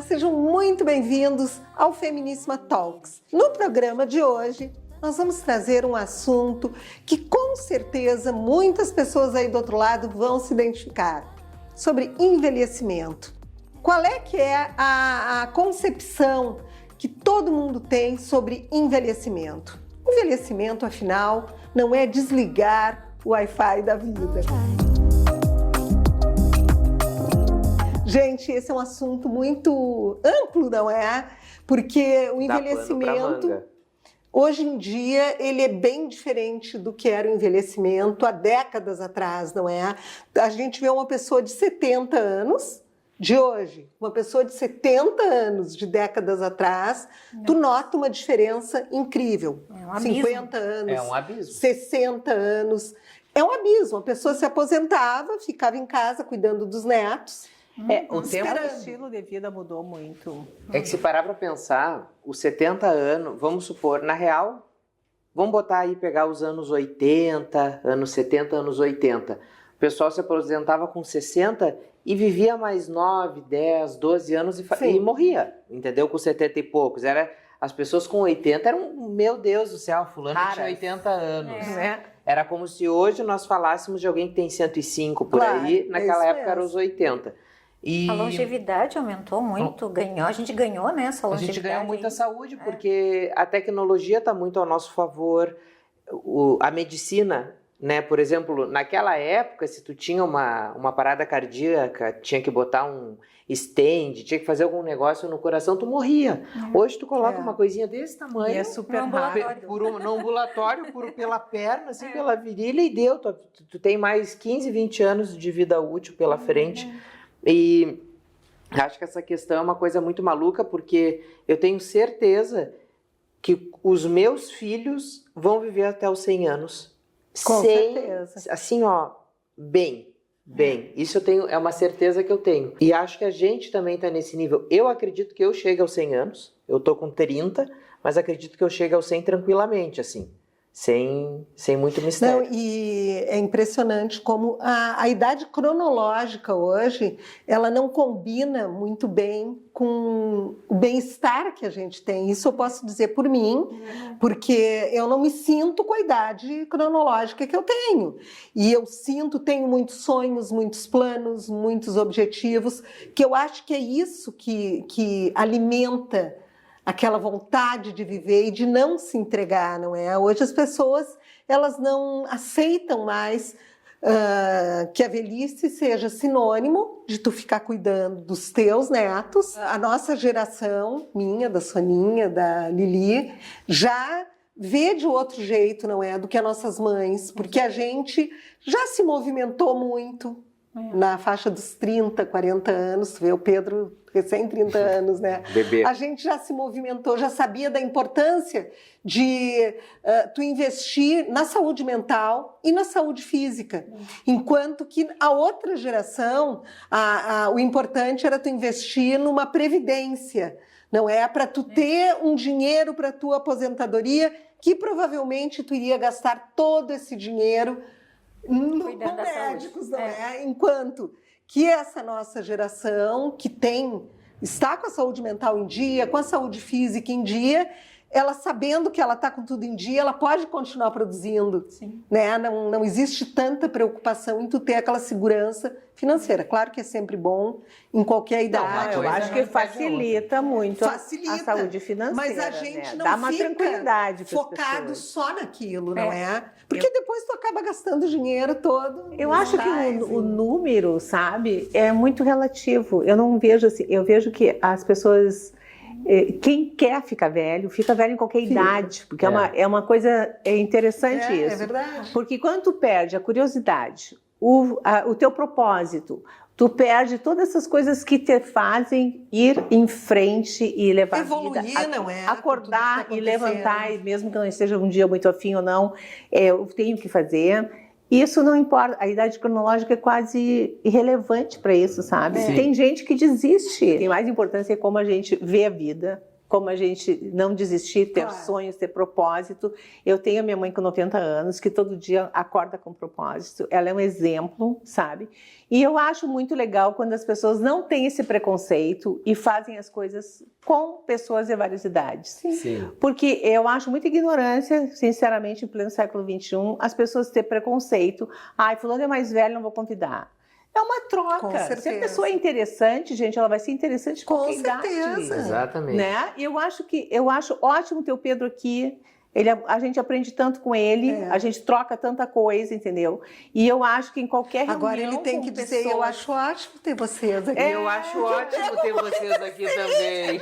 sejam muito bem-vindos ao Feminíssima Talks. No programa de hoje, nós vamos trazer um assunto que com certeza muitas pessoas aí do outro lado vão se identificar, sobre envelhecimento. Qual é que é a concepção que todo mundo tem sobre envelhecimento? Envelhecimento, afinal, não é desligar o Wi-Fi da vida. Gente, esse é um assunto muito amplo, não é? Porque o envelhecimento, hoje em dia, ele é bem diferente do que era o envelhecimento há décadas atrás, não é? A gente vê uma pessoa de 70 anos, de hoje, uma pessoa de 70 anos, de décadas atrás, tu nota uma diferença incrível. É um abismo. 50 anos, É um abismo. 60 anos. É um abismo. A pessoa se aposentava, ficava em casa cuidando dos netos. O estilo de vida mudou muito. É que se parar para pensar, os 70 anos, vamos supor, na real, vamos botar aí, pegar os anos 80, anos 70, anos 80. O pessoal se aposentava com 60 e vivia mais 9, 10, 12 anos e morria, entendeu? Com 70 e poucos. As pessoas com 80 eram, meu Deus do céu, fulano tinha 80 anos. Era como se hoje nós falássemos de alguém que tem 105 por aí, naquela época eram os 80. A longevidade aumentou muito, a gente ganhou, né, essa longevidade. A gente ganhou muita saúde, porque a tecnologia está muito ao nosso favor, a medicina, né, por exemplo, naquela época, se tu tinha uma parada cardíaca, tinha que botar um stent, tinha que fazer algum negócio no coração, tu morria. Hoje tu coloca uma coisinha desse tamanho, e é super rápido. No ambulatório, pela perna, assim, pela virilha, e deu. Tu tem mais 15, 20 anos de vida útil pela frente. E acho que essa questão é uma coisa muito maluca, porque eu tenho certeza que os meus filhos vão viver até os 100 anos. Com certeza. Assim, ó, bem. Isso é uma certeza que eu tenho. E acho que a gente também está nesse nível. Eu acredito que eu chegue aos 100 anos. Eu tô com 30, mas acredito que eu chegue aos 100 tranquilamente, assim. Sem muito mistério. Não, e é impressionante como a idade cronológica hoje, ela não combina muito bem com o bem-estar que a gente tem. Isso eu posso dizer por mim, porque eu não me sinto com a idade cronológica que eu tenho. E eu tenho muitos sonhos, muitos planos, muitos objetivos, que eu acho que é isso que alimenta aquela vontade de viver e de não se entregar, não é? Hoje as pessoas, elas não aceitam mais que a velhice seja sinônimo de tu ficar cuidando dos teus netos. A nossa geração, minha, da Soninha, da Lili, já vê de outro jeito, não é? Do que as nossas mães, porque a gente já se movimentou muito na faixa dos 30, 40 anos, tu vê o Pedro recém 30 anos, né? Bebê. A gente já se movimentou, já sabia da importância de tu investir na saúde mental e na saúde física, enquanto que a outra geração, o importante era tu investir numa previdência, não é? Para tu ter um dinheiro para tua aposentadoria, que provavelmente tu iria gastar todo esse dinheiro com médicos, não é? Enquanto que essa nossa geração que está com a saúde mental em dia, com a saúde física em dia, ela sabendo que ela está com tudo em dia, ela pode continuar produzindo. Sim. Né? Não existe tanta preocupação em tu ter aquela segurança financeira. Claro que é sempre bom em qualquer idade. Eu acho que facilita muito a saúde financeira. Mas a gente não dá uma fica tranquilidade focado só naquilo, não é? Porque depois tu acaba gastando o dinheiro todo. Eu acho que o número, sabe, é muito relativo. Eu não vejo assim, eu vejo que as pessoas... Quem quer fica velho em qualquer idade, porque é uma coisa interessante isso. É verdade. Porque quando tu perde a curiosidade, o teu propósito, tu perde todas essas coisas que te fazem ir em frente e levar evoluir, vida, não é? acordar e levantar, e mesmo que não esteja um dia muito afim ou não, eu tenho que fazer. Isso não importa, a idade cronológica é quase irrelevante para isso, sabe? Tem gente que desiste. Tem mais importância é como a gente vê a vida como a gente não desistir, ter Claro. sonhos, ter propósito. Eu tenho a minha mãe com 90 anos, que todo dia acorda com propósito. Ela é um exemplo, sabe? E eu acho muito legal quando as pessoas não têm esse preconceito e fazem as coisas com pessoas de várias idades. Sim. Porque eu acho muita ignorância, sinceramente, em pleno século XXI, as pessoas terem preconceito. Ai, fulano é mais velho, não vou convidar. É uma troca. Com Se a certeza. pessoa é interessante, gente, ela vai ser interessante com qualquer idade. certeza. Exatamente. Né? E eu acho ótimo ter o Pedro aqui. A gente aprende tanto com ele, É. a gente troca tanta coisa, entendeu? E eu acho que em qualquer reunião Agora ele tem com que dizer, eu pessoas- acho ótimo ter vocês aqui. Eu acho ótimo ter vocês aqui também.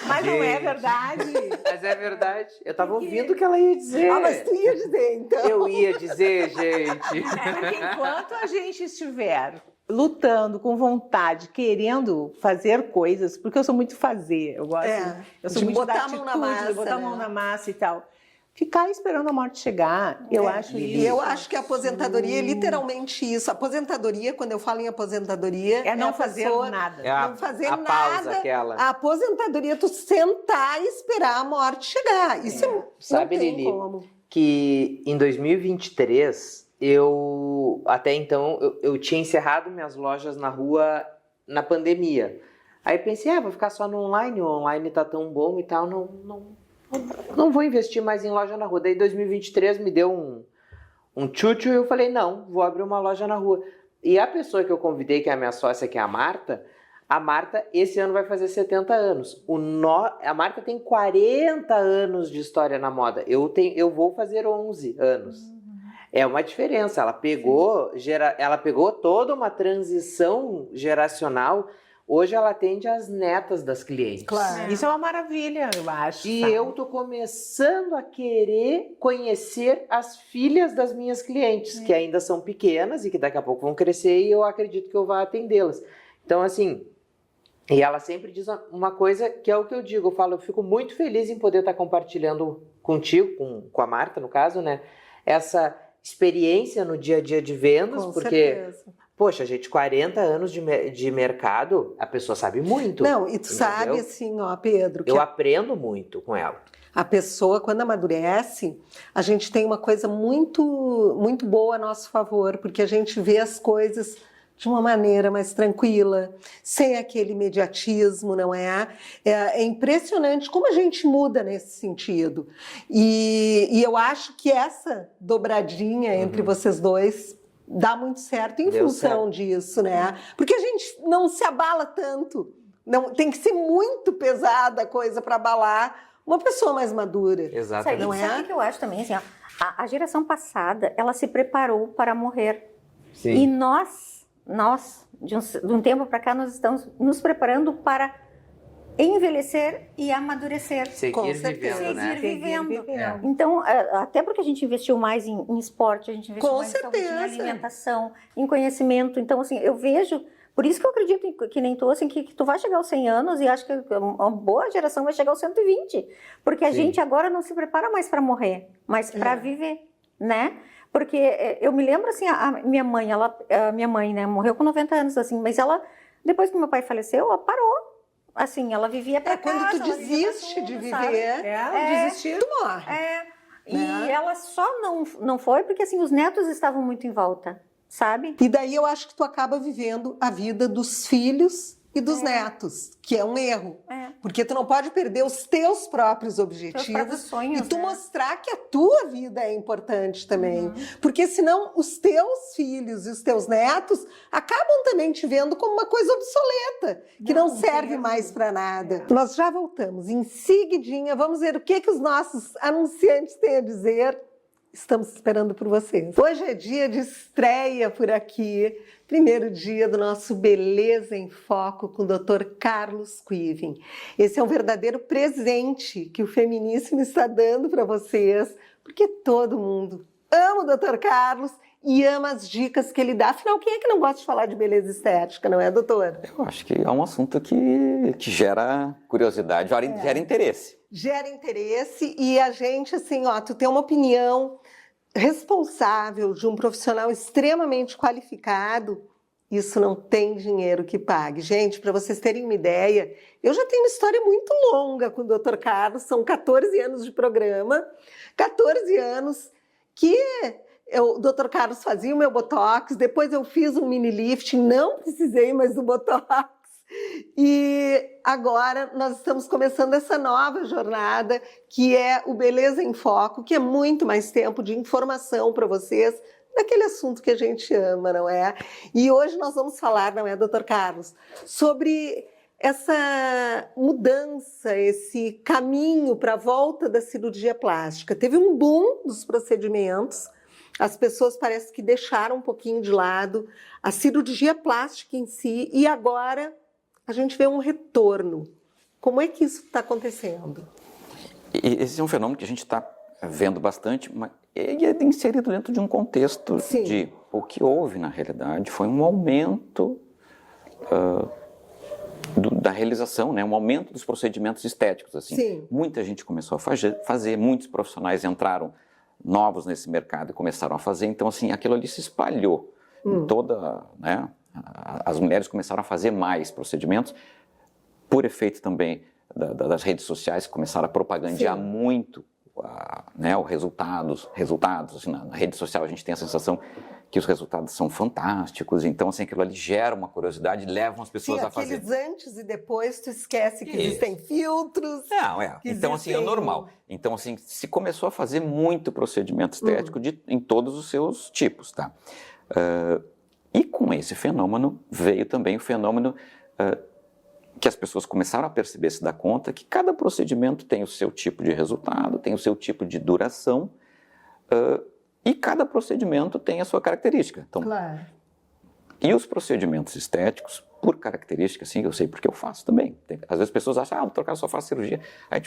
Mas não é Gente. verdade. Mas é verdade. Eu tava ouvindo o que ela ia dizer. Ah, mas tu ia dizer, então. Eu ia dizer, gente. Porque enquanto a gente estiver lutando com vontade, querendo fazer coisas, porque eu sou muito fazer, eu gosto, eu sou de muito botar da a mão na atitude, de massa, botar a né? mão na massa e tal. Ficar esperando a morte chegar, eu acho Lili. E isso. eu acho que a aposentadoria é literalmente isso. A aposentadoria, quando eu falo em aposentadoria, É não a fazer pessoa nada. É a, não fazer a nada. pausa aquela. A aposentadoria é tu sentar e esperar a morte chegar. Isso Sabe, não tem Lili, como. que em 2023, até então, eu tinha encerrado minhas lojas na rua na pandemia. Aí pensei, vou ficar só no online, o online tá tão bom e tal, não vou investir mais em loja na rua. Daí 2023 me deu um tchutchu e eu falei, não, vou abrir uma loja na rua. E a pessoa que eu convidei, que é a minha sócia, que é a Marta esse ano vai fazer 70 anos. A Marta tem 40 anos de história na moda. Eu vou fazer 11 anos. É uma diferença. Ela pegou toda uma transição geracional. Hoje ela atende as netas das clientes. Claro. Isso é uma maravilha, eu acho. E sabe? eu tô começando a querer conhecer as filhas das minhas clientes, que ainda são pequenas e que daqui a pouco vão crescer e eu acredito que eu vá atendê-las. Então, assim, e ela sempre diz uma coisa que é o que eu digo, eu fico muito feliz em poder estar compartilhando contigo, com a Marta, no caso, né, essa experiência no dia a dia de vendas, Com porque... certeza. Poxa, gente, 40 anos de mercado, a pessoa sabe muito. Não, e tu entendeu? sabe assim, ó, Pedro, que Eu aprendo muito com ela. a pessoa, quando amadurece, a gente tem uma coisa muito, muito boa a nosso favor, porque a gente vê as coisas de uma maneira mais tranquila, sem aquele imediatismo, não é? É impressionante como a gente muda nesse sentido. E eu acho que essa dobradinha entre vocês dois dá muito certo em Deu função disso, né? Porque a gente não se abala tanto. Não, tem que ser muito pesada a coisa para abalar uma pessoa mais madura. Exatamente. Não é? Sabe o que eu acho também? Assim, ó, a geração passada, ela se preparou para morrer. Sim. E nós de um tempo para cá, nós estamos nos preparando para envelhecer e amadurecer. Com Seguir certeza. vivendo, né? Seguir vivendo. É. Então, até porque a gente investiu mais em esporte, a gente investiu Com mais em saúde, em certeza. alimentação, em conhecimento. Então, assim, eu vejo... Por isso que eu acredito que nem tu, assim, que tu vai chegar aos 100 anos e acho que uma boa geração vai chegar aos 120. Porque a Sim. gente agora não se prepara mais para morrer, mas para viver, né? Porque eu me lembro, assim, a minha mãe, né, morreu com 90 anos, assim, mas ela, depois que meu pai faleceu, ela parou. Assim, ela vivia para casa. Quando tu ela vivia pra desiste de tudo, viver, sabe? Desistir. tu morre. E Né? ela só não foi porque, assim, os netos estavam muito em volta, sabe? E daí eu acho que tu acaba vivendo a vida dos filhos e dos netos, que é um erro. Porque tu não pode perder os teus próprios objetivos próprios sonhos, e tu né? mostrar que a tua vida é importante também. Porque senão os teus filhos e os teus netos acabam também te vendo como uma coisa obsoleta, que não serve mais para nada. Nós já voltamos. Em seguidinha, vamos ver o que os nossos anunciantes têm a dizer. Estamos esperando por vocês. Hoje é dia de estreia por aqui. Primeiro dia do nosso Beleza em Foco com o Dr. Carlos Quivin. Esse é um verdadeiro presente que o Feminíssimo está dando para vocês, porque todo mundo ama o Dr. Carlos e ama as dicas que ele dá. Afinal, quem é que não gosta de falar de beleza estética, não é, doutora? Eu acho que é um assunto que gera curiosidade, gera interesse. Gera interesse e a gente, assim, ó, tu tem uma opinião responsável de um profissional extremamente qualificado, isso não tem dinheiro que pague. Gente, para vocês terem uma ideia, eu já tenho uma história muito longa com o Dr. Carlos, são 14 anos de programa, 14 anos que o Dr. Carlos fazia o meu Botox, depois eu fiz um mini lifting, não precisei mais do Botox. E agora nós estamos começando essa nova jornada, que é o Beleza em Foco, que é muito mais tempo de informação para vocês, daquele assunto que a gente ama, não é? E hoje nós vamos falar, não é, Dr. Carlos, sobre essa mudança, esse caminho para a volta da cirurgia plástica. Teve um boom dos procedimentos, as pessoas parece que deixaram um pouquinho de lado a cirurgia plástica em si, e agora a gente vê um retorno. Como é que isso está acontecendo? Esse é um fenômeno que a gente está vendo bastante, mas ele é inserido dentro de um contexto Sim. de o que houve, na realidade, foi um aumento da realização, né? Um aumento dos procedimentos estéticos. Assim. Sim. Muita gente começou a fazer, muitos profissionais entraram novos nesse mercado e começaram a fazer, então assim, aquilo ali se espalhou em toda, né? As mulheres começaram a fazer mais procedimentos, por efeito também das redes sociais, que começaram a propagandear muito né, os resultados assim, na rede social a gente tem a sensação que os resultados são fantásticos, então assim, aquilo ali gera uma curiosidade, levam as pessoas a fazer. Aqueles antes e depois, tu esquece que existem filtros. Não, então assim, é normal. Então assim, se começou a fazer muito procedimento estético em todos os seus tipos, tá? E com esse fenômeno veio também o fenômeno que as pessoas começaram a perceber, se dar conta, que cada procedimento tem o seu tipo de resultado, tem o seu tipo de duração, e cada procedimento tem a sua característica. Então, Claro. e os procedimentos estéticos, por característica, assim, eu sei porque eu faço também. Às vezes as pessoas acham, Dr. Carlos só faz cirurgia.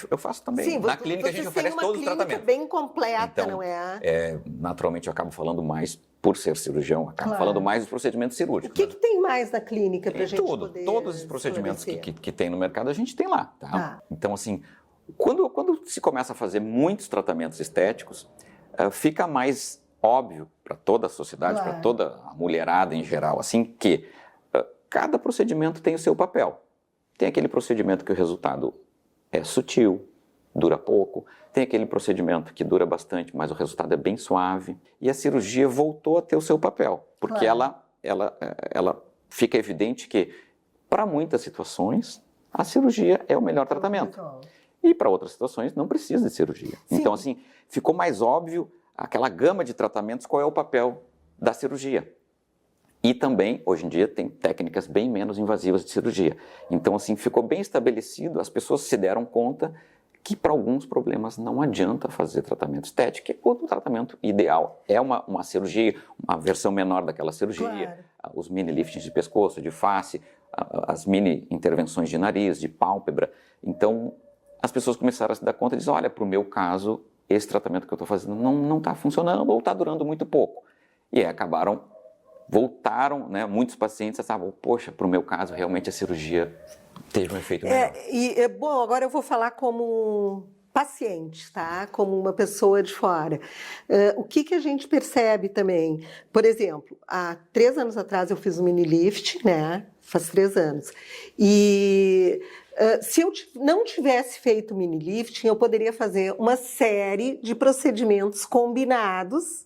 Eu faço também. Sim, Na clínica a gente oferece todos os tratamentos. bem completa, Então, não é? Naturalmente eu acabo falando mais, por ser cirurgião, acabo falando mais dos procedimentos O cirúrgicos. que tem mais na clínica para a gente Tudo, poder todos os procedimentos esclarecer? que tem no mercado a gente tem lá, tá? Tá. Então, assim, quando se começa a fazer muitos tratamentos estéticos, fica mais óbvio para toda a sociedade, Claro. para toda a mulherada em geral, assim, que cada procedimento tem o seu papel. Tem aquele procedimento que o resultado é sutil, dura pouco. Tem aquele procedimento que dura bastante, mas o resultado é bem suave. E a cirurgia voltou a ter o seu papel, porque Claro. ela fica evidente que, para muitas situações, a cirurgia é o melhor tratamento. E para outras situações, não precisa de cirurgia. Sim. Então, assim, ficou mais óbvio aquela gama de tratamentos, qual é o papel da cirurgia. E também, hoje em dia, tem técnicas bem menos invasivas de cirurgia. Então, assim, ficou bem estabelecido, as pessoas se deram conta que para alguns problemas não adianta fazer tratamento estético, que o tratamento ideal é uma cirurgia, uma versão menor daquela cirurgia, os mini liftings de pescoço, de face, as mini intervenções de nariz, de pálpebra. Então, as pessoas começaram a se dar conta e dizer, olha, para o meu caso, esse tratamento que eu estou fazendo não está funcionando ou está durando muito pouco. E aí voltaram, né, muitos pacientes estavam, poxa, para o meu caso, realmente a cirurgia teve um efeito melhor. Bom, agora eu vou falar como paciente, tá? Como uma pessoa de fora. O que a gente percebe também? Por exemplo, há 3 anos atrás eu fiz um mini lift, né? Faz 3 anos. E se eu não tivesse feito mini lifting, eu poderia fazer uma série de procedimentos combinados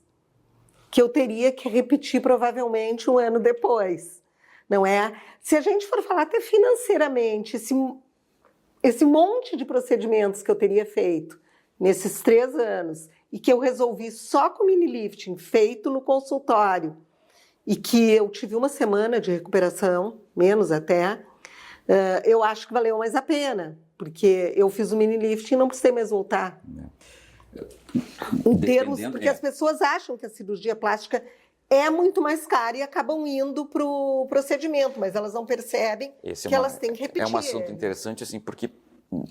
que eu teria que repetir provavelmente 1 ano depois, não é? Se a gente for falar até financeiramente, esse monte de procedimentos que eu teria feito nesses 3 anos e que eu resolvi só com mini lifting, feito no consultório, e que eu tive 1 semana de recuperação, menos até, eu acho que valeu mais a pena, porque eu fiz o mini lifting e não precisei mais voltar. Porque as pessoas acham que a cirurgia plástica é muito mais cara e acabam indo para o procedimento, mas elas não percebem que elas têm que repetir. É um assunto interessante, assim, porque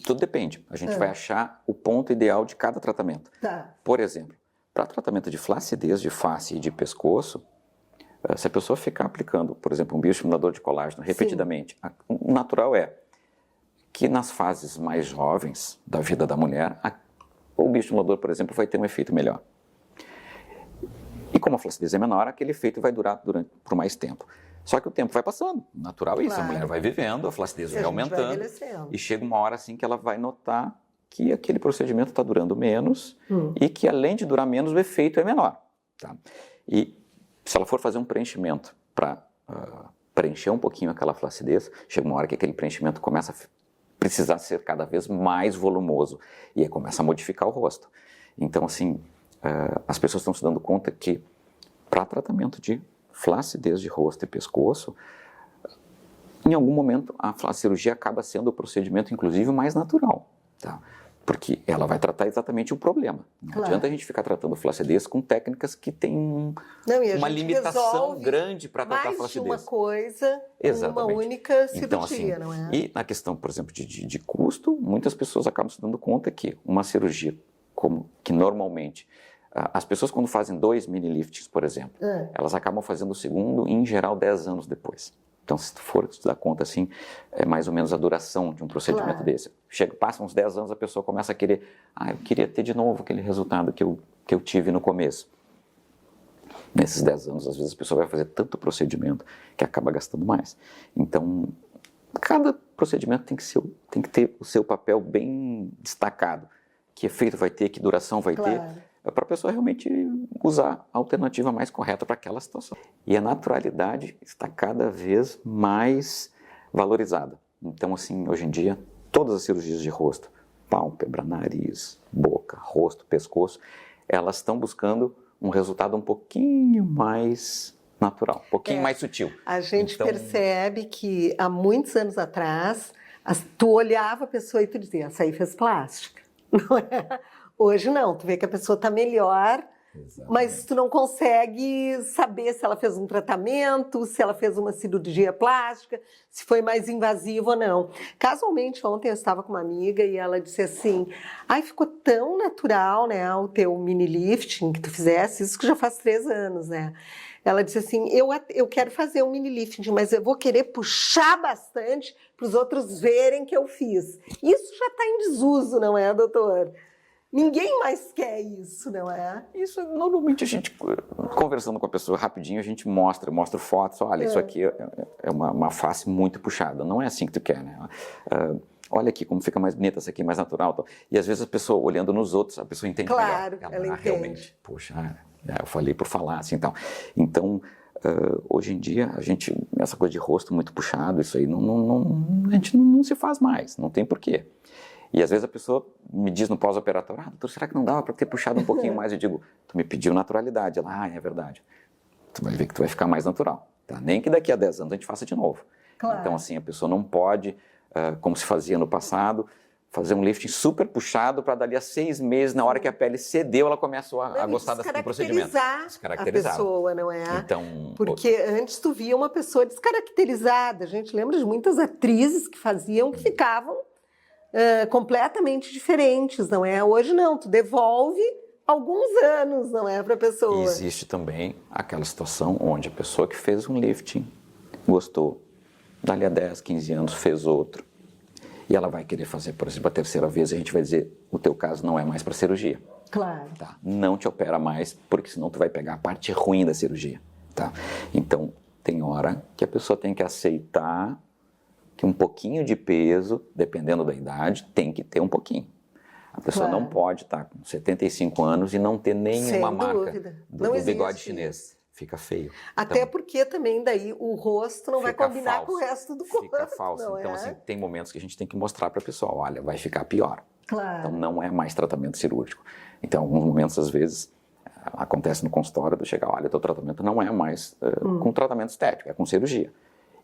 tudo depende. A gente vai achar o ponto ideal de cada tratamento. Tá. Por exemplo, para tratamento de flacidez de face e de pescoço, se a pessoa ficar aplicando, por exemplo, um bioestimulador de colágeno repetidamente, o natural é que nas fases mais jovens da vida da mulher, o bioestimulador, por exemplo, vai ter um efeito melhor. E como a flacidez é menor, aquele efeito vai durar por mais tempo. Só que o tempo vai passando, natural é isso, a Claro. mulher vai vivendo, a flacidez E vai a gente vai aumentando, envelhecendo. e chega uma hora assim que ela vai notar que aquele procedimento está durando menos Hum. e que além de durar menos, o efeito é menor. Tá? E se ela for fazer um preenchimento para preencher um pouquinho aquela flacidez, chega uma hora que aquele preenchimento começa a precisar ser cada vez mais volumoso e aí começa a modificar o rosto. Então, assim, as pessoas estão se dando conta que para tratamento de flacidez de rosto e pescoço, em algum momento a cirurgia acaba sendo o procedimento, inclusive, mais natural, tá? Porque ela vai tratar exatamente o problema. Não Claro. adianta a gente ficar tratando flacidez com técnicas que têm Não, e a uma gente limitação resolve grande para tratar a mais de flacidez. uma coisa Exatamente. numa única cirurgia, Então, assim, não é? e na questão, por exemplo, de custo, muitas pessoas acabam se dando conta que uma cirurgia, como que normalmente, as pessoas quando fazem 2 mini liftings, por exemplo, elas acabam fazendo o segundo, em geral, 10 anos depois. Então, se tu for te dar conta, assim, é mais ou menos a duração de um procedimento Claro. desse. Passa uns 10 anos, a pessoa começa a querer, eu queria ter de novo aquele resultado que eu tive no começo. Nesses 10 anos, às vezes, a pessoa vai fazer tanto procedimento que acaba gastando mais. Então, cada procedimento tem que ter o seu papel bem destacado. Que efeito vai ter, que duração vai ter, para a pessoa realmente usar a alternativa mais correta para aquela situação. E a naturalidade está cada vez mais valorizada. Então, assim, hoje em dia, todas as cirurgias de rosto, pálpebra, nariz, boca, rosto, pescoço, elas estão buscando um resultado um pouquinho mais natural, um pouquinho mais sutil. A gente Então- percebe que há muitos anos atrás, tu olhava a pessoa e tu dizia, essa aí fez plástica. Não é? Hoje não, tu vê que a pessoa está melhor, mas tu não consegue saber se ela fez um tratamento, se ela fez uma cirurgia plástica, se foi mais invasivo ou não. Casualmente, ontem eu estava com uma amiga e ela disse assim, ficou tão natural, né, o teu mini lifting que tu fizesse, isso que já faz 3 anos, né? Ela disse assim, eu quero fazer um mini lifting, mas eu vou querer puxar bastante para os outros verem que eu fiz. Isso já está em desuso, não é, doutor? Ninguém mais quer isso, não é? Isso, normalmente a gente, conversando com a pessoa rapidinho, a gente mostra fotos, olha, isso aqui é uma face muito puxada, não é assim que tu quer, né? Olha aqui como fica mais bonita, essa aqui é mais natural. Tal. E às vezes a pessoa, olhando nos outros, a pessoa entende Claro, melhor. ela entende. Realmente, poxa, eu falei por falar, assim, então. Então, hoje em dia, essa coisa de rosto muito puxado, isso aí, a gente não se faz mais, não tem porquê. E às vezes a pessoa me diz no pós-operatório, doutor, será que não dava para ter puxado um pouquinho mais? Eu digo, tu me pediu naturalidade. Ela, é verdade. Tu vai ver que tu vai ficar mais natural. Tá? Nem que daqui a 10 anos a gente faça de novo. Claro. Então, assim, a pessoa não pode, como se fazia no passado, fazer um lifting super puxado para dali a 6 meses, na hora que a pele cedeu, ela começa a gostar do procedimento. Descaracterizar a pessoa, não é? Então, porque antes tu via uma pessoa descaracterizada. A gente lembra de muitas atrizes que faziam, que ficavam completamente diferentes, não é? Hoje não, tu devolve alguns anos, não é, para a pessoa. E existe também aquela situação onde a pessoa que fez um lifting gostou, dali a 10, 15 anos fez outro, e ela vai querer fazer, por exemplo, a 3ª vez, e a gente vai dizer, o teu caso não é mais para cirurgia. Claro. Tá? Não te opera mais, porque senão tu vai pegar a parte ruim da cirurgia. Tá? Então, tem hora que a pessoa tem que aceitar que um pouquinho de peso, dependendo da idade, tem que ter um pouquinho. A pessoa não pode estar com 75 anos e não ter nenhuma marca do bigode chinês. Fica feio. Até porque também daí o rosto não vai combinar falso, com o resto do corpo. Fica falso. Então, assim, tem momentos que a gente tem que mostrar para a pessoa, olha, vai ficar pior. Claro. Então, não é mais tratamento cirúrgico. Então, alguns momentos, às vezes, acontece no consultório, de chegar, olha, teu tratamento não é mais com tratamento estético, é com cirurgia.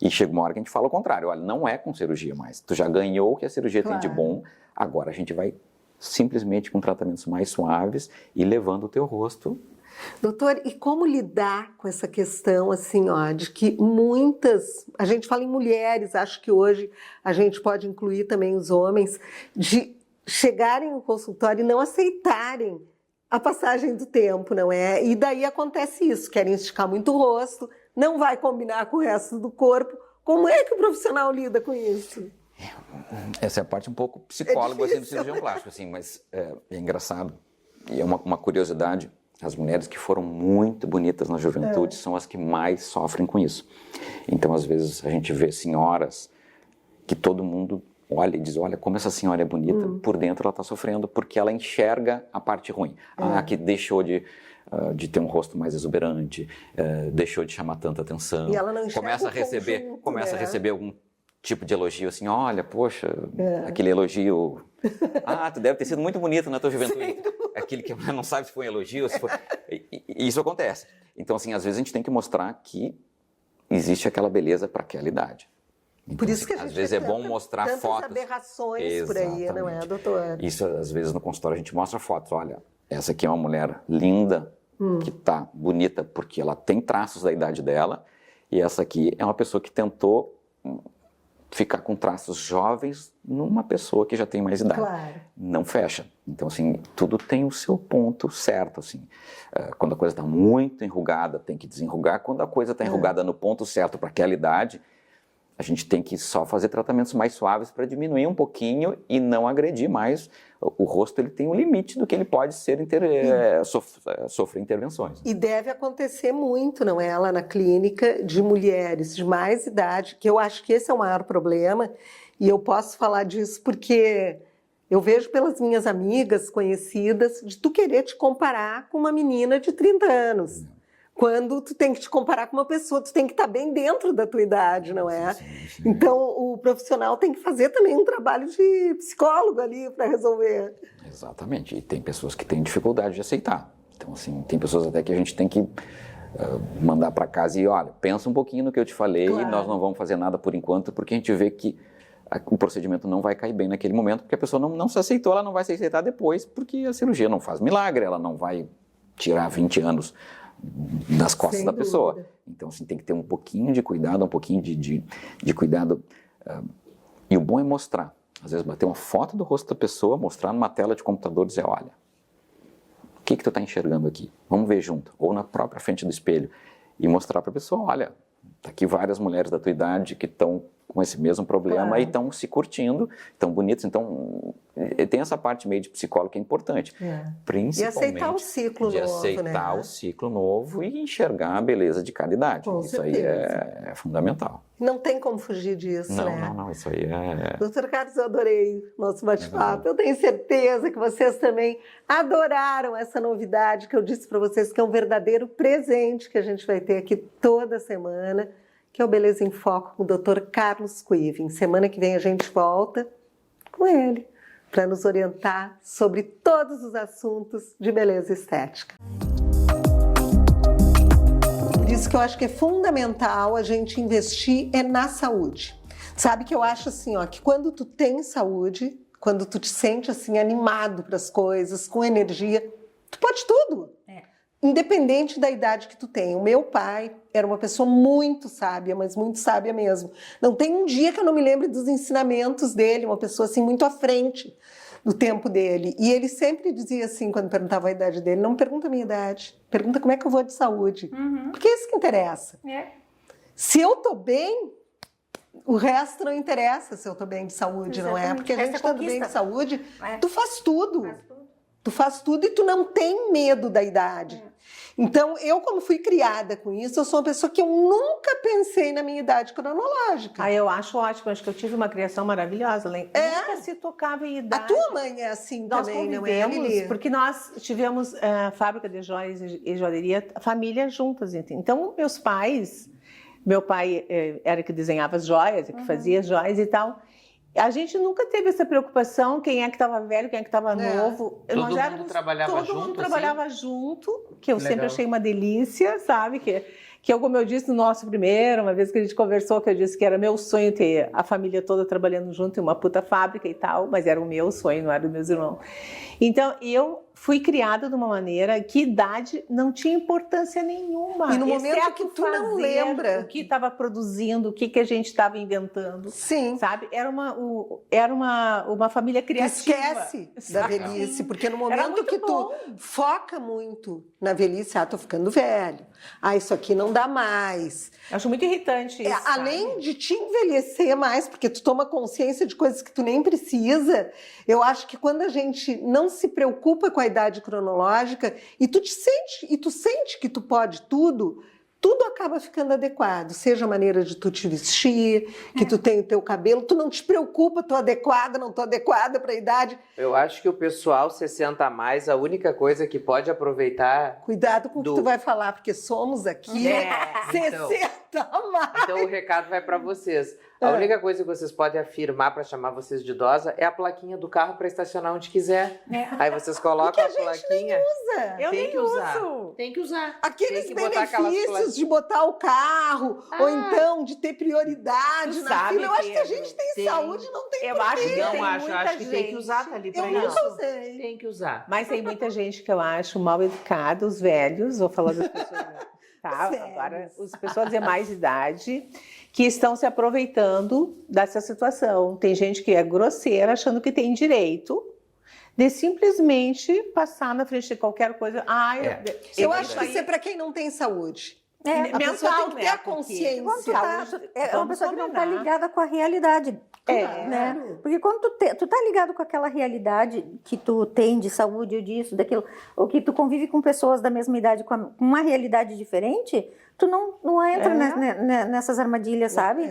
E chega uma hora que a gente fala o contrário, olha, não é com cirurgia mais. Tu já ganhou o que a cirurgia tem de bom, agora a gente vai simplesmente com tratamentos mais suaves e levando o teu rosto. Doutor, e como lidar com essa questão, assim, de que a gente fala em mulheres, acho que hoje a gente pode incluir também os homens, de chegarem no consultório e não aceitarem a passagem do tempo, não é? E daí acontece isso, querem esticar muito o rosto, não vai combinar com o resto do corpo. Como é que o profissional lida com isso? Essa é a parte um pouco psicólogo assim, do cirurgião plástico, assim, mas é engraçado. E é uma curiosidade. As mulheres que foram muito bonitas na juventude são as que mais sofrem com isso. Então, às vezes, a gente vê senhoras que todo mundo olha e diz, olha como essa senhora é bonita, por dentro ela está sofrendo porque ela enxerga a parte ruim. Que deixou de ter um rosto mais exuberante, deixou de chamar tanta atenção. E ela não enxerga começa a receber algum tipo de elogio assim, olha, poxa, aquele elogio, tu deve ter sido muito bonita na tua juventude. Aquele que não sabe se foi um elogio, se foi... E isso acontece. Então, assim, às vezes a gente tem que mostrar que existe aquela beleza para aquela idade. Então, Por isso que a gente às vezes é bom mostrar tantas fotos. aberrações por aí, não é, doutor? Isso, às vezes, no consultório a gente mostra fotos. Olha, essa aqui é uma mulher linda, que está bonita porque ela tem traços da idade dela, e essa aqui é uma pessoa que tentou ficar com traços jovens numa pessoa que já tem mais idade. Claro. Não fecha. Então, assim, tudo tem o seu ponto certo, assim. Quando a coisa está muito enrugada, tem que desenrugar. Quando a coisa está enrugada no ponto certo para aquela idade, a gente tem que só fazer tratamentos mais suaves para diminuir um pouquinho e não agredir mais. O rosto ele tem um limite do que ele pode ser sofrer intervenções. E deve acontecer muito, não é, lá na clínica, de mulheres de mais idade, que eu acho que esse é o maior problema, e eu posso falar disso porque eu vejo pelas minhas amigas conhecidas de tu querer te comparar com uma menina de 30 anos. Quando tu tem que te comparar com uma pessoa, tu tem que estar bem dentro da tua idade, não é? Sim. Então, o profissional tem que fazer também um trabalho de psicólogo ali para resolver. Exatamente. E tem pessoas que têm dificuldade de aceitar. Então, assim, tem pessoas até que a gente tem que mandar para casa e, olha, pensa um pouquinho no que eu te falei, Claro. Nós não vamos fazer nada por enquanto, porque a gente vê que o procedimento não vai cair bem naquele momento, porque a pessoa não se aceitou, ela não vai se aceitar depois, porque a cirurgia não faz milagre, ela não vai tirar 20 anos das costas Sem da pessoa. dúvida. Então, assim, tem que ter um pouquinho de cuidado, um pouquinho de cuidado. E o bom é mostrar. Às vezes, bater uma foto do rosto da pessoa, mostrar numa tela de computador e dizer, olha, o que tu está enxergando aqui? Vamos ver junto. Ou na própria frente do espelho. E mostrar para a pessoa, olha, tá aqui várias mulheres da tua idade que estão com esse mesmo problema Claro. e estão se curtindo, estão bonitas. Então, tem essa parte meio de psicólogo que é importante. E Principalmente aceitar o ciclo de novo, aceitar né? o ciclo novo e enxergar a beleza de cada idade. Com Isso aí certeza. é fundamental. Não tem como fugir disso, né? Não, isso aí é... Doutor Carlos, eu adorei o nosso bate-papo. Eu tenho certeza que vocês também adoraram essa novidade que eu disse para vocês, que é um verdadeiro presente que a gente vai ter aqui toda semana, que é o Beleza em Foco com o Dr. Carlos Quiven. Semana que vem a gente volta com ele para nos orientar sobre todos os assuntos de beleza estética. Por isso que eu acho que é fundamental a gente investir na saúde. Sabe que eu acho assim, ó, que quando tu tem saúde, quando tu te sente assim animado para as coisas, com energia, tu pode tudo. Independente da idade que tu tem. O meu pai era uma pessoa muito sábia, mas muito sábia mesmo. Não tem um dia que eu não me lembre dos ensinamentos dele, uma pessoa assim muito à frente do tempo dele. E ele sempre dizia assim, quando perguntava a idade dele, não me pergunta a minha idade, pergunta como é que eu vou de saúde. Porque é isso que interessa. Se eu tô bem, o resto não interessa se eu tô bem de saúde, não é? Exatamente. Porque a gente Essa estando conquista. bem de saúde, É. tu faz tudo. Faz tudo. Tu faz tudo e tu não tem medo da idade. Então, eu como fui criada com isso, eu sou uma pessoa que eu nunca pensei na minha idade cronológica. Eu acho ótimo, acho que eu tive uma criação maravilhosa. Nunca se tocava em A idade. tua mãe é assim Nós também, não é, convivemos, Lili? porque nós tivemos fábrica de joias e joalheria, família juntas. Então, meus pais, meu pai era que desenhava as joias, que fazia as joias e tal. A gente nunca teve essa preocupação, quem é que estava velho, quem é que estava novo. Todo mundo trabalhava todo junto, mundo assim? trabalhava junto, que eu Legal. sempre achei uma delícia, sabe? Que eu, como eu disse no nosso primeiro, uma vez que a gente conversou, que eu disse que era meu sonho ter a família toda trabalhando junto em uma puta fábrica e tal, mas era o meu sonho, não era dos meus irmãos. Então, eu fui criada de uma maneira que idade não tinha importância nenhuma. E no momento exceto que tu não fazer lembra. o que estava produzindo, o que a gente estava inventando. Sim. Sabe? Era uma família Tu criativa. esquece da sabe? velhice, porque no Era momento muito que bom. tu foca muito na velhice, tô ficando velho. Isso aqui não dá mais. Acho muito irritante isso. sabe? Além de te envelhecer mais, porque tu toma consciência de coisas que tu nem precisa, eu acho que quando a gente não se preocupa com a idade cronológica e tu sente que tu pode tudo acaba ficando adequado, seja a maneira de tu te vestir, que tu tem o teu cabelo, tu não te preocupa, tô adequada, não tô adequada para a idade. Eu acho que o pessoal 60 a mais, a única coisa que pode aproveitar... Cuidado com o que tu vai falar, porque somos aqui 60 a mais. Então o recado vai para vocês. A única coisa que vocês podem afirmar para chamar vocês de idosa é a plaquinha do carro para estacionar onde quiser. Aí vocês colocam a plaquinha. Usa. Eu Tem nem que usar. uso. Tem que usar. Aqueles Tem que botar aquelas benefícios de botar o carro, ou então de ter prioridade Tu na sabe, fila. Eu acho que a Pedro, gente tem tem. saúde, não tem Eu acho que porquê. tem Não acho, muita acho que tem que gente. usar, tá ali Eu para nunca isso. usei. Tem que usar. Mas tem muita gente que eu acho mal educada, os velhos, vou falar das pessoas, tá? Velhos. Agora, as pessoas de mais idade, que estão se aproveitando dessa situação. Tem gente que é grosseira, achando que tem direito de simplesmente passar na frente de qualquer coisa. Eu acho que isso é para quem não tem saúde. A pessoa tem que ter a consciência. Quando tu tá, é uma Vamos pessoa que não está combinar. ligada com a realidade. Né? Porque quando tu tá ligado com aquela realidade que tu tem de saúde, ou disso, daquilo, ou que tu convive com pessoas da mesma idade com uma realidade diferente, tu não entra nessas armadilhas, sabe?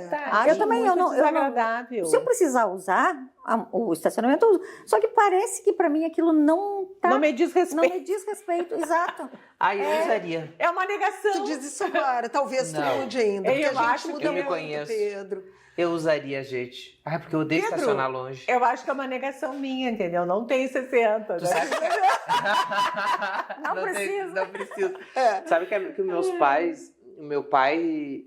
Eu também, eu não. Desagradável. Se eu precisar usar o estacionamento, eu uso. Só que parece que para mim aquilo não tá. Não me diz respeito. Não me diz respeito, exato. Eu usaria. É uma negação. Tu diz isso agora, talvez tu Não. mude ainda. Eu Porque a gente acho que muda eu me muito, conheço. Pedro. Eu usaria, gente. Porque eu odeio Pedro, estacionar longe. Eu acho que é uma negação minha, entendeu? Não tem 60. Tu Né? sabe que... Não precisa. Não precisa. Sabe que meus pais... O meu pai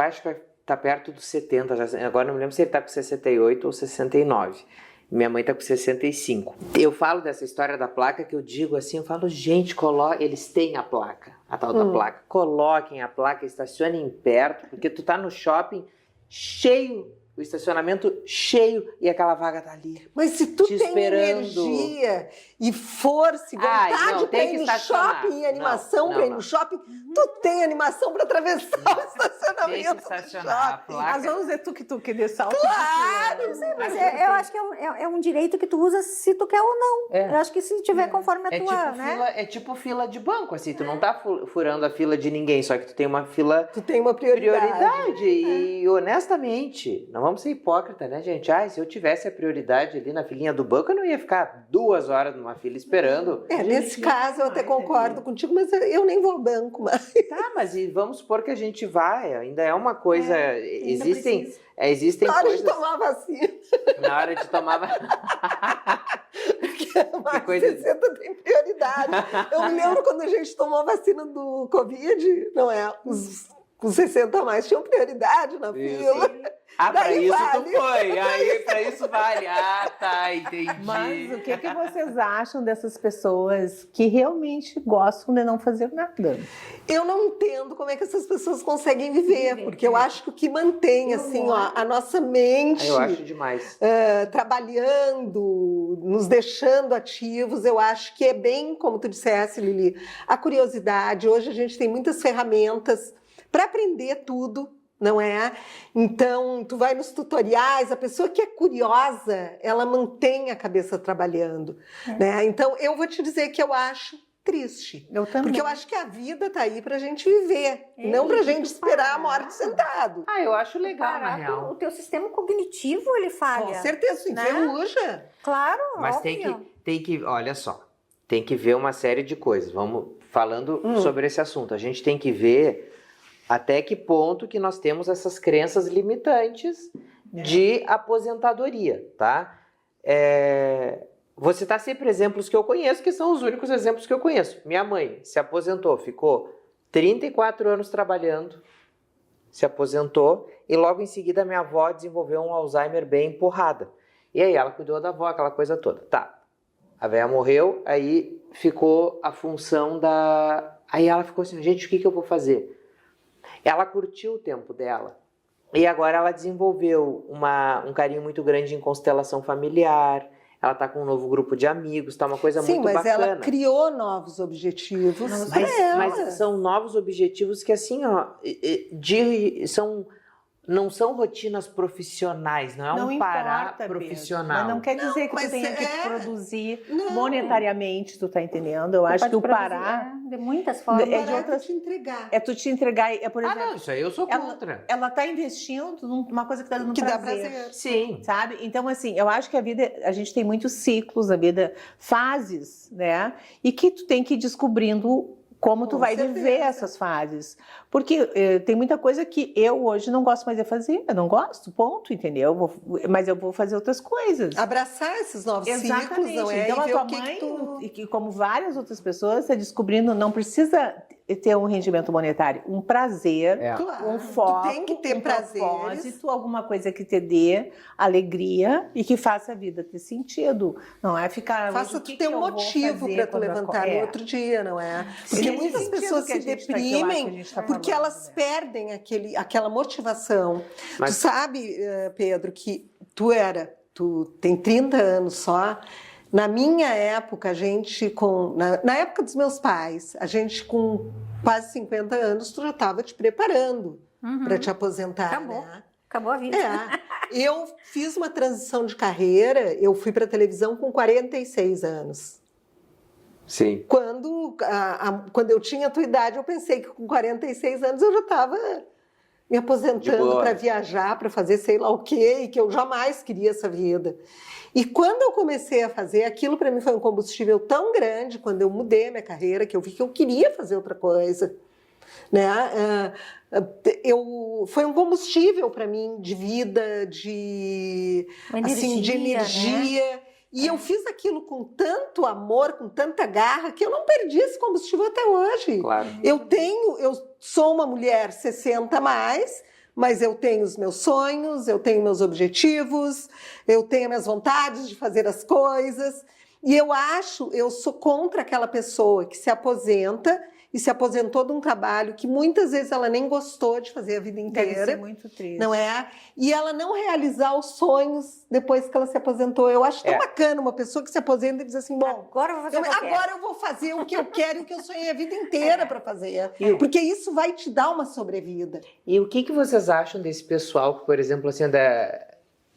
acho que vai estar perto dos 70. Agora não me lembro se ele está com 68 ou 69. Minha mãe está com 65. Eu falo dessa história da placa que eu digo assim, eu falo, gente, eles têm a placa, a tal da placa. Coloquem a placa, estacionem perto, porque tu tá no shopping cheio, o estacionamento cheio e aquela vaga tá ali. Mas se tu Te tem esperando. energia e força e vontade não, para tem ir que no estacionar. shopping e animação Não, para ir não. no shopping, tu tem animação para atravessar o Tem que estacionamento do estacionar a shopping. placa. Mas vamos dizer tuk-tuk de salto. Claro! Mas eu acho que é um direito que tu usa se tu quer ou não. Eu acho que se tiver conforme a tua, né? É tipo fila de banco, assim, tu não tá furando a fila de ninguém, só que tu tem uma fila Tu tem uma prioridade. E honestamente, não vamos ser hipócritas, né, gente? Se eu tivesse a prioridade ali na filinha do banco, eu não ia ficar 2 horas numa fila esperando. Nesse caso eu até concordo contigo, mas eu nem vou ao banco mais. Tá, mas e vamos supor que a gente vai, ainda é uma coisa, existem Na hora coisas... de tomar a vacina, Na hora de tomar mais coisa- de 60 tem prioridade. Eu me lembro quando a gente tomou a vacina do Covid, não é? Os 60 a mais tinham prioridade na fila. Pra Daí isso vale. tu foi. Aí pra isso vale. Tá, entendi. Mas o que vocês acham dessas pessoas que realmente gostam de não fazer nada? Eu não entendo como é que essas pessoas conseguem viver, porque eu acho que o que mantém assim, ó, a nossa mente Eu acho demais. trabalhando, nos deixando ativos, eu acho que é bem, como tu dissesse, Lili, a curiosidade. Hoje a gente tem muitas ferramentas para aprender tudo, não é? Então, tu vai nos tutoriais, a pessoa que é curiosa, ela mantém a cabeça trabalhando, né? Então, eu vou te dizer que eu acho triste. Eu também. Porque eu acho que a vida tá aí pra gente viver, não pra gente esperar a morte sentado. Eu acho legal, na Parar, real. o teu sistema cognitivo, ele falha. Com certeza, isso né? enferruja. Claro, Mas óbvio. tem que, olha só, tem que ver uma série de coisas. Vamos falando sobre esse assunto. A gente tem que ver até que ponto que nós temos essas crenças limitantes de aposentadoria, tá? Vou citar sempre exemplos que eu conheço, que são os únicos exemplos que eu conheço. Minha mãe se aposentou, ficou 34 anos trabalhando, se aposentou, e logo em seguida minha avó desenvolveu um Alzheimer bem empurrada. E aí ela cuidou da avó, aquela coisa toda. Tá, a velha morreu, aí ficou a função da... Aí ela ficou assim, gente, o que eu vou fazer? Ela curtiu o tempo dela. E agora ela desenvolveu um carinho muito grande em constelação familiar. Ela tá com um novo grupo de amigos, tá uma coisa muito bacana. Sim, mas ela criou novos objetivos. Mas são novos objetivos que assim, ó, não são rotinas profissionais, não é Não um parar importa, Pedro, profissional. mas não quer dizer que mas tu tenha que é- produzir Não. monetariamente, tu tá entendendo? Eu acho que o Pode produzir, parar de muitas formas. É de Parar outras- te entregar. é tu te entregar, por Ah, exemplo, não, isso aí eu sou contra. ela tá investindo numa coisa que tá dando Que dá prazer. prazer. Sim. Sabe? Então, assim, eu acho que a gente tem muitos ciclos na vida, fases, né? E que tu tem que ir descobrindo como tu Com vai certeza. viver essas fases. Porque tem muita coisa que eu hoje não gosto mais de fazer. Eu não gosto, ponto, entendeu? Mas eu vou fazer outras coisas. Abraçar esses novos ciclos, não é? Então, E a ver tua o que mãe, que tu... e que, como várias outras pessoas, está descobrindo, não precisa ter um rendimento monetário, um prazer, É. Claro, um foco, tu tem que ter um prazeres. propósito, alguma coisa que te dê alegria e que faça a vida ter sentido. Não é ficar... Faça hoje, o tu que ter que um eu vou motivo fazer para tu quando eu levantar no acordo? outro dia, não é? Porque Nesse muitas sentido pessoas que a se gente tá- que eu acho que a deprimem gente tá porque falando, elas né? perdem aquela motivação. Mas- Tu sabe, Pedro, que tu tem 30 anos só. Na minha época, a gente na época dos meus pais, a gente com quase 50 anos, tu já estava te preparando para te aposentar, Acabou. né? Acabou a vida. Eu fiz uma transição de carreira, eu fui para a televisão com 46 anos. Sim. Quando eu tinha a tua idade, eu pensei que com 46 anos eu já estava me De aposentando boa. para viajar, para fazer sei lá o quê, e que eu jamais queria essa vida. E quando eu comecei a fazer, aquilo para mim foi um combustível tão grande, quando eu mudei a minha carreira, que eu vi que eu queria fazer outra coisa. Né? Foi um combustível para mim de vida, de Uma energia. né? E eu fiz aquilo com tanto amor, com tanta garra, que eu não perdi esse combustível até hoje. Claro. Eu sou uma mulher 60 a mais, mas eu tenho os meus sonhos, eu tenho meus objetivos, eu tenho minhas vontades de fazer as coisas. E eu sou contra aquela pessoa que se aposenta e se aposentou de um trabalho que muitas vezes ela nem gostou de fazer a vida Deve inteira. ser muito triste. Não é? E ela não realizar os sonhos depois que ela se aposentou. Eu acho tão bacana uma pessoa que se aposenta e diz assim, bom, Agora eu vou fazer o que eu quero. agora eu vou fazer o que eu quero e o que eu sonhei a vida inteira para fazer. E- Porque isso vai te dar uma sobrevida. E o que vocês acham desse pessoal que, por exemplo, assim,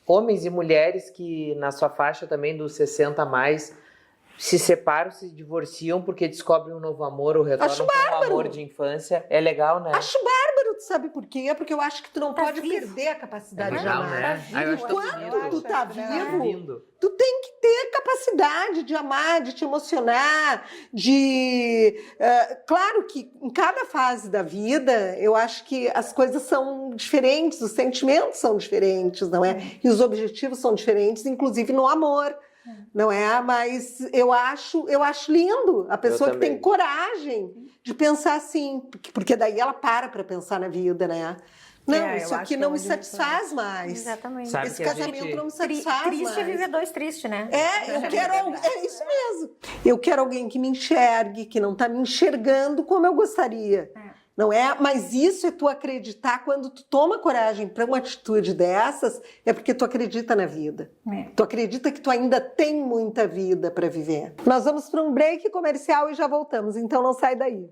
homens e mulheres que na sua faixa também dos 60 a mais se separam, se divorciam porque descobrem um novo amor ou retornam com um amor de infância? É legal, né? Acho bárbaro, tu sabe por quê? Porque eu acho que tu não Tá pode vivo. perder a capacidade de legal, amar. né? Ah, eu acho tão Quando bonito. tu tá Eu acho vivo, Lindo. tu tem que ter capacidade de amar, de te emocionar, claro que em cada fase da vida, eu acho que as coisas são diferentes, os sentimentos são diferentes, não é? E os objetivos são diferentes, inclusive no amor. Não é? Mas eu acho lindo a pessoa que também. tem coragem de pensar assim, porque daí ela para pensar na vida, né? Não, eu isso acho aqui que não é me onde satisfaz mais. Exatamente. Sabe Esse que a casamento gente- não me satisfaz Triste mais. é viver dois tristes, né? Eu quero é isso mesmo. Eu quero alguém que me enxergue, que não está me enxergando como eu gostaria. Não é? Mas isso é tu acreditar, quando tu toma coragem para uma atitude dessas, é porque tu acredita na vida. Tu acredita que tu ainda tem muita vida para viver. Nós vamos para um break comercial e já voltamos, então não sai daí.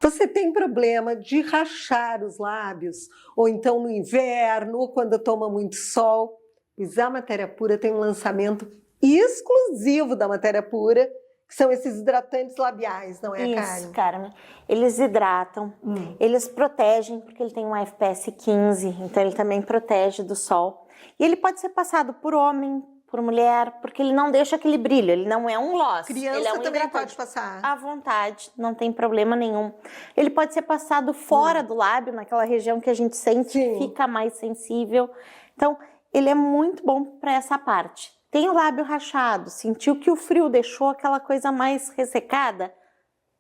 Você tem problema de rachar os lábios, ou então no inverno, ou quando toma muito sol? Pois a Matéria Pura tem um lançamento exclusivo da Matéria Pura, que são esses hidratantes labiais, não é, Isso, Karen? Carmen. Eles hidratam, eles protegem, porque ele tem um FPS 15, então ele também protege do sol. E ele pode ser passado por homem, por mulher, porque ele não deixa aquele brilho, ele não é um gloss. Criança ele é um também hidratante. pode passar. À vontade, não tem problema nenhum. Ele pode ser passado fora do lábio, naquela região que a gente sente Sim. que fica mais sensível. Então, ele é muito bom para essa parte. Tem o lábio rachado, sentiu que o frio deixou aquela coisa mais ressecada?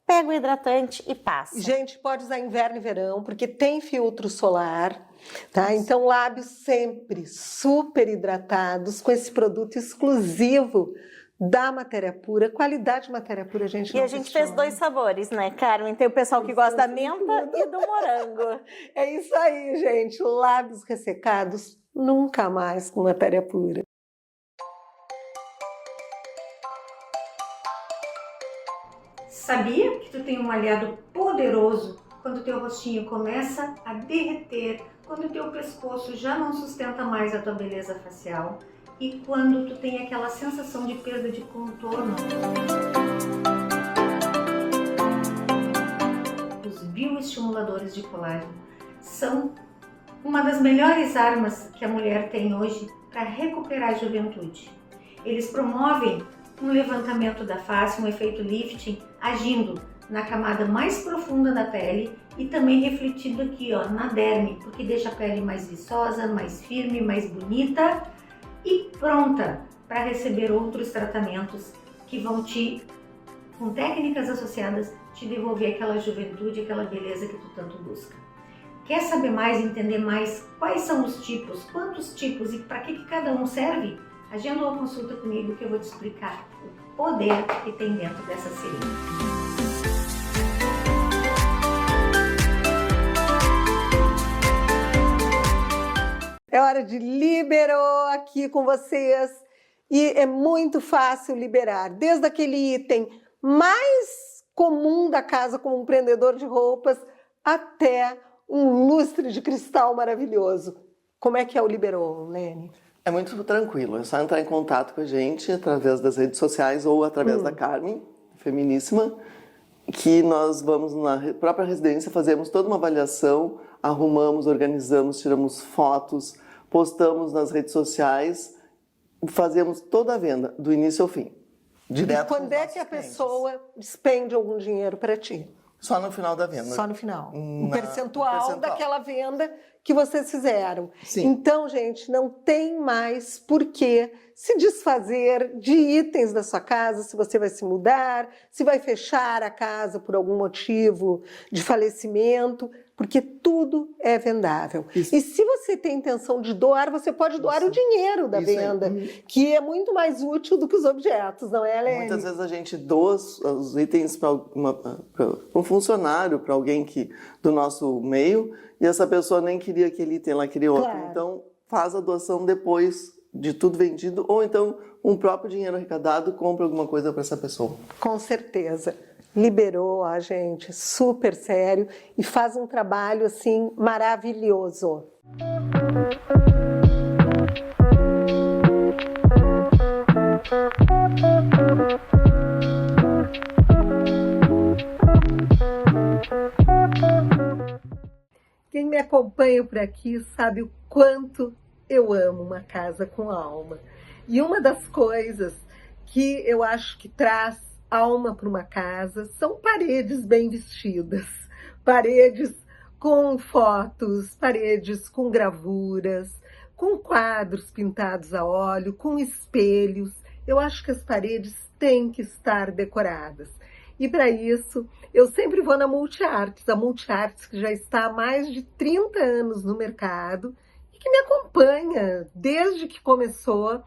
Pega o hidratante e passa. Gente, pode usar inverno e verão, porque tem filtro solar, tá? Então, lábios sempre super hidratados com esse produto exclusivo da Matéria Pura. Qualidade de Matéria Pura, a gente E não a gente questiona. fez 2 sabores, né, Carmen? Tem o pessoal que gosta da menta e do morango. É isso aí, gente. Lábios ressecados, nunca mais com Matéria Pura. Sabia que tu tem um aliado poderoso quando teu rostinho começa a derreter, quando teu pescoço já não sustenta mais a tua beleza facial e quando tu tem aquela sensação de perda de contorno? Os bioestimuladores de colágeno são uma das melhores armas que a mulher tem hoje para recuperar a juventude. Eles promovem um levantamento da face, um efeito lifting, agindo na camada mais profunda da pele e também refletido aqui, ó, na derme, porque deixa a pele mais viçosa, mais firme, mais bonita e pronta para receber outros tratamentos que vão com técnicas associadas, te devolver aquela juventude, aquela beleza que tu tanto busca. Quer saber mais, entender mais quais são os tipos, quantos tipos e para que cada um serve? Agenda uma consulta comigo que eu vou te explicar o poder que tem dentro dessa seringa. É hora de liberou aqui com vocês e é muito fácil liberar, desde aquele item mais comum da casa como um prendedor de roupas até um lustre de cristal maravilhoso. Como é que é o liberou, Lene? É muito tranquilo, é só entrar em contato com a gente através das redes sociais ou através da Carmen, Feminíssima, que nós vamos na própria residência, fazemos toda uma avaliação, arrumamos, organizamos, tiramos fotos, postamos nas redes sociais, fazemos toda a venda, do início ao fim. Direto. E quando é que a pessoa despende algum dinheiro para ti? Só no final da venda. Só no final. Um percentual daquela venda que vocês fizeram. Sim. Então, gente, não tem mais por que se desfazer de itens da sua casa, se você vai se mudar, se vai fechar a casa por algum motivo de falecimento, porque tudo é vendável. Isso. E se você tem intenção de doar, você pode doar o dinheiro da venda, que é muito mais útil do que os objetos, não é, Helene? Muitas vezes a gente doa os itens para um funcionário, para alguém do nosso meio, e essa pessoa nem queria aquele item, ela queria outro. Claro. Então, faz a doação depois de tudo vendido, ou então um próprio dinheiro arrecadado compra alguma coisa para essa pessoa. Com certeza. Liberou a gente, super sério, e faz um trabalho assim maravilhoso. Quem me acompanha por aqui sabe o quanto eu amo uma casa com alma. E uma das coisas que eu acho que traz alma para uma casa são paredes bem vestidas, paredes com fotos, paredes com gravuras, com quadros pintados a óleo, com espelhos. Eu acho que as paredes têm que estar decoradas. E para isso, eu sempre vou na Multiartes, a Multiartes que já está há mais de 30 anos no mercado e que me acompanha desde que começou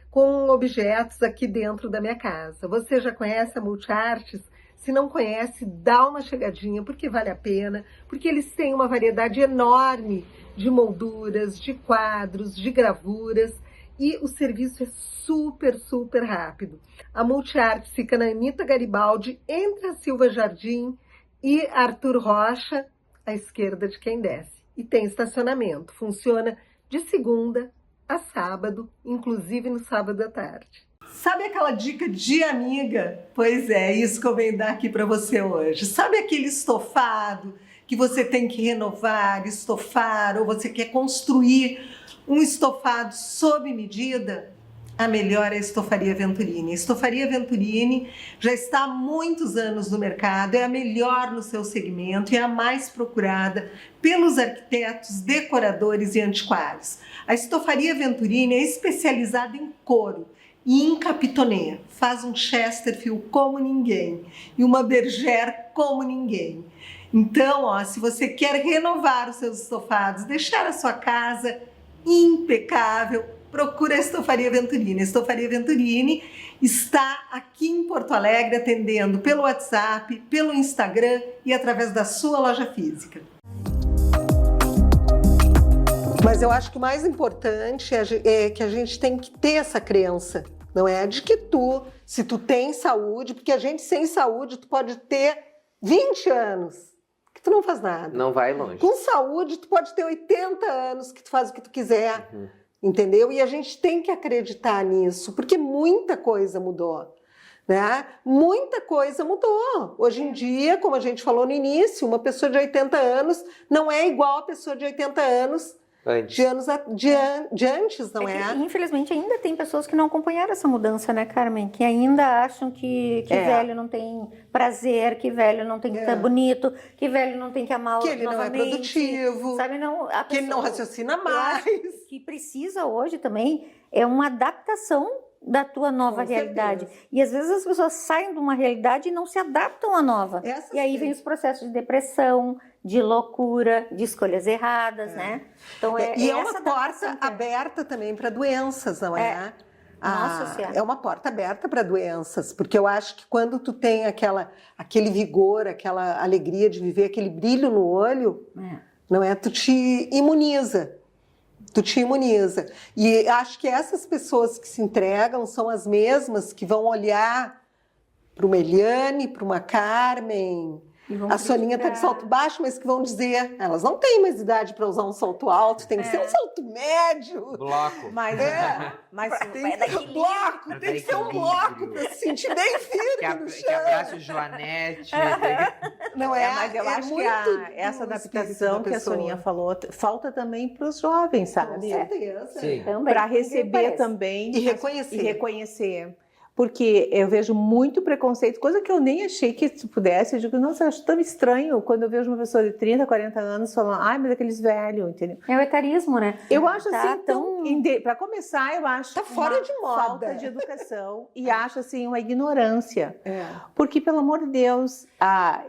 com objetos aqui dentro da minha casa. Você já conhece a Multiartes? Se não conhece, dá uma chegadinha, porque vale a pena, porque eles têm uma variedade enorme de molduras, de quadros, de gravuras, e o serviço é super, super rápido. A Multiartes fica na Anita Garibaldi, entre a Silva Jardim e Arthur Rocha, à esquerda de quem desce. E tem estacionamento, funciona de segunda a sábado, inclusive no sábado à tarde. Sabe aquela dica de amiga? Pois é, isso que eu venho dar aqui para você hoje. Sabe aquele estofado que você tem que renovar, estofar, ou você quer construir um estofado sob medida? A melhor é a Estofaria Venturini. A Estofaria Venturini já está há muitos anos no mercado, é a melhor no seu segmento e é a mais procurada pelos arquitetos, decoradores e antiquários. A Estofaria Venturini é especializada em couro e em capitonê. Faz um Chesterfield como ninguém e uma bergère como ninguém. Então, se você quer renovar os seus estofados, deixar a sua casa impecável, procura a Estofaria Venturini. A Estofaria Venturini está aqui em Porto Alegre atendendo pelo WhatsApp, pelo Instagram e através da sua loja física. Mas eu acho que o mais importante é que a gente tem que ter essa crença não é? De que se tu tem saúde, porque a gente sem saúde, tu pode ter 20 anos, que tu não faz nada. Não vai longe. Com saúde, tu pode ter 80 anos, que tu faz o que tu quiser, entendeu? E a gente tem que acreditar nisso, porque muita coisa mudou. Né? Muita coisa mudou. Hoje em dia, como a gente falou no início, uma pessoa de 80 anos não é igual a pessoa de 80 anos de antes, não é? Infelizmente, ainda tem pessoas que não acompanharam essa mudança, né, Carmen? Que ainda acham que velho não tem prazer, que velho não tem que estar bonito, que velho não tem que amar que ele novamente, não é produtivo, sabe? Não, que ele não raciocina mais. Que precisa hoje também é uma adaptação da tua nova realidade. E às vezes as pessoas saem de uma realidade e não se adaptam à nova. E aí vem os processos de depressão, de loucura, de escolhas erradas, né? Então e é uma porta aberta também para doenças, não é? Nossa Senhora. É uma porta aberta para doenças, porque eu acho que quando tu tem aquele vigor, aquela alegria de viver, aquele brilho no olho, não é? Tu te imuniza. E acho que essas pessoas que se entregam são as mesmas que vão olhar para uma Eliane, para uma Carmen. A Soninha está de salto baixo, mas que vão dizer, elas não têm mais idade para usar um salto alto, tem que ser um salto médio. Bloco. Mas tem que ser um bloco, tem que ser um bloco para se sentir bem firme no chão. Que abrace o Joanete. Não é? Mas eu acho que essa adaptação que a Soninha falou falta também para os jovens, sabe? Com certeza. Para receber também e reconhecer. Porque eu vejo muito preconceito, coisa que eu nem achei que pudesse. Eu digo, nossa, eu acho tão estranho quando eu vejo uma pessoa de 30, 40 anos falando, ai, mas aqueles velhos, entendeu? É o etarismo, né? Eu acho assim, para começar, eu acho tá fora de moda. Falta de educação e acho assim uma ignorância. Porque, pelo amor de Deus,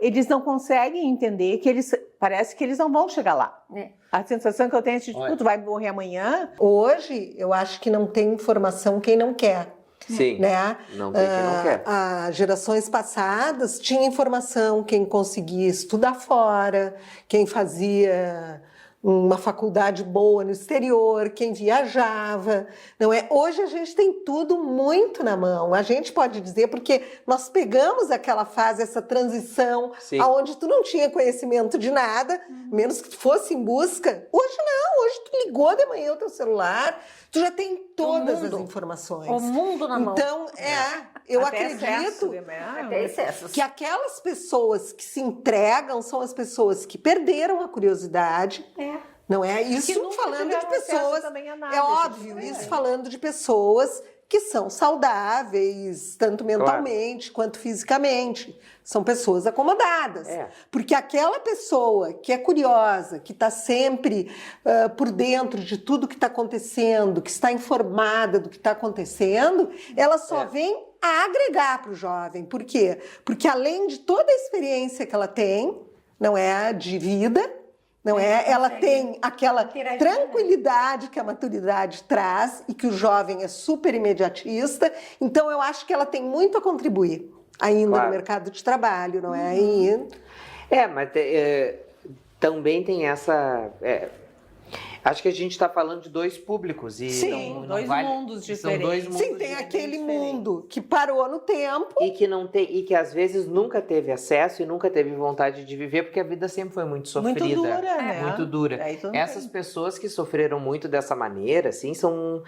eles não conseguem entender que parece que eles não vão chegar lá. A sensação que eu tenho é de, tu vai morrer amanhã. Hoje, eu acho que não tem informação quem não quer. Sim, né? Não tem quem não quer. As gerações passadas tinha informação, quem conseguia estudar fora, quem fazia uma faculdade boa no exterior, quem viajava, não é? Hoje a gente tem tudo muito na mão. A gente pode dizer, porque nós pegamos aquela fase, essa transição, onde tu não tinha conhecimento de nada, menos que tu fosse em busca. Hoje não, hoje tu ligou de manhã o teu celular, tu já tem todas as informações. O mundo na mão. Então, eu Até acredito Até excessos. que aquelas pessoas que se entregam são as pessoas que perderam a curiosidade. Não é? Isso falando de pessoas. É óbvio, isso falando de pessoas que são saudáveis, tanto mentalmente quanto fisicamente. São pessoas acomodadas. Porque aquela pessoa que é curiosa, que está sempre por dentro de tudo que está acontecendo, que está informada do que está acontecendo, ela só vem a agregar para o jovem. Por quê? Porque além de toda a experiência que ela tem, não é, de vida, não é? Ela tem aquela tranquilidade que a maturidade traz e que o jovem é super imediatista. Então, eu acho que ela tem muito a contribuir ainda no mercado de trabalho, não é? Mas também tem essa... acho que a gente está falando de dois públicos. E não dois mundos diferentes. São dois mundos Sim, tem aquele mundo que parou no tempo. E que não tem, e que às vezes nunca teve acesso e nunca teve vontade de viver, porque a vida sempre foi muito sofrida. Muito dura, né? Muito dura. Essas pessoas que sofreram muito dessa maneira, assim, são...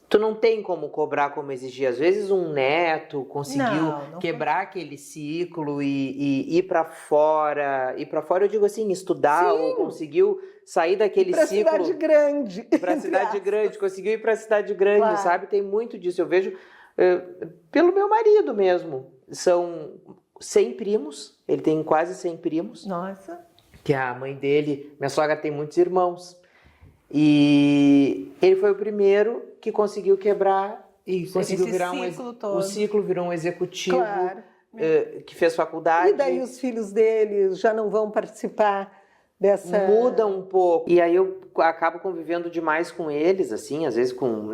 tu não tem como cobrar, como exigir. Às vezes um neto conseguiu quebrar aquele ciclo e ir para fora. Ir para fora, eu digo assim, estudar, ou conseguiu sair daquele ciclo. Para cidade grande. Para cidade grande, conseguiu ir para cidade grande, sabe? Tem muito disso. Eu vejo pelo meu marido mesmo. São 100 primos, ele tem quase 100 primos. Nossa. Que a mãe dele, minha sogra tem muitos irmãos. E ele foi o primeiro que conseguiu quebrar e conseguiu virar o ciclo, virou um executivo, que fez faculdade. E daí os filhos dele já não vão participar dessa... Muda um pouco. E aí eu acabo convivendo demais com eles, assim, às vezes com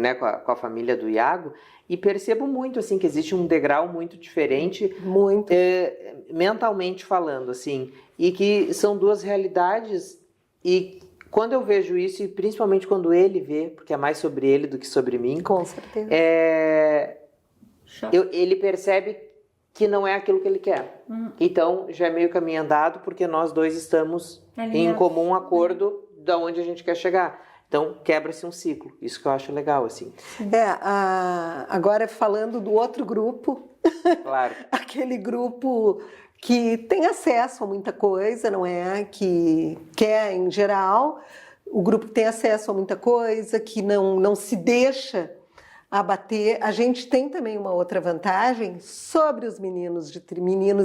a família do Iago, e percebo muito, assim, que existe um degrau muito diferente, mentalmente falando, assim, e que são duas realidades e quando eu vejo isso, e principalmente quando ele vê, porque é mais sobre ele do que sobre mim, Com certeza. ele percebe que não é aquilo que ele quer. Então, já é meio caminho andado, porque nós dois estamos em comum acordo de onde a gente quer chegar. Então, quebra-se um ciclo. Isso que eu acho legal, assim. Agora falando do outro grupo, Claro. aquele grupo que tem acesso a muita coisa, não é? Que quer, em geral, o grupo que tem acesso a muita coisa, que não se deixa abater. A gente tem também uma outra vantagem sobre os meninos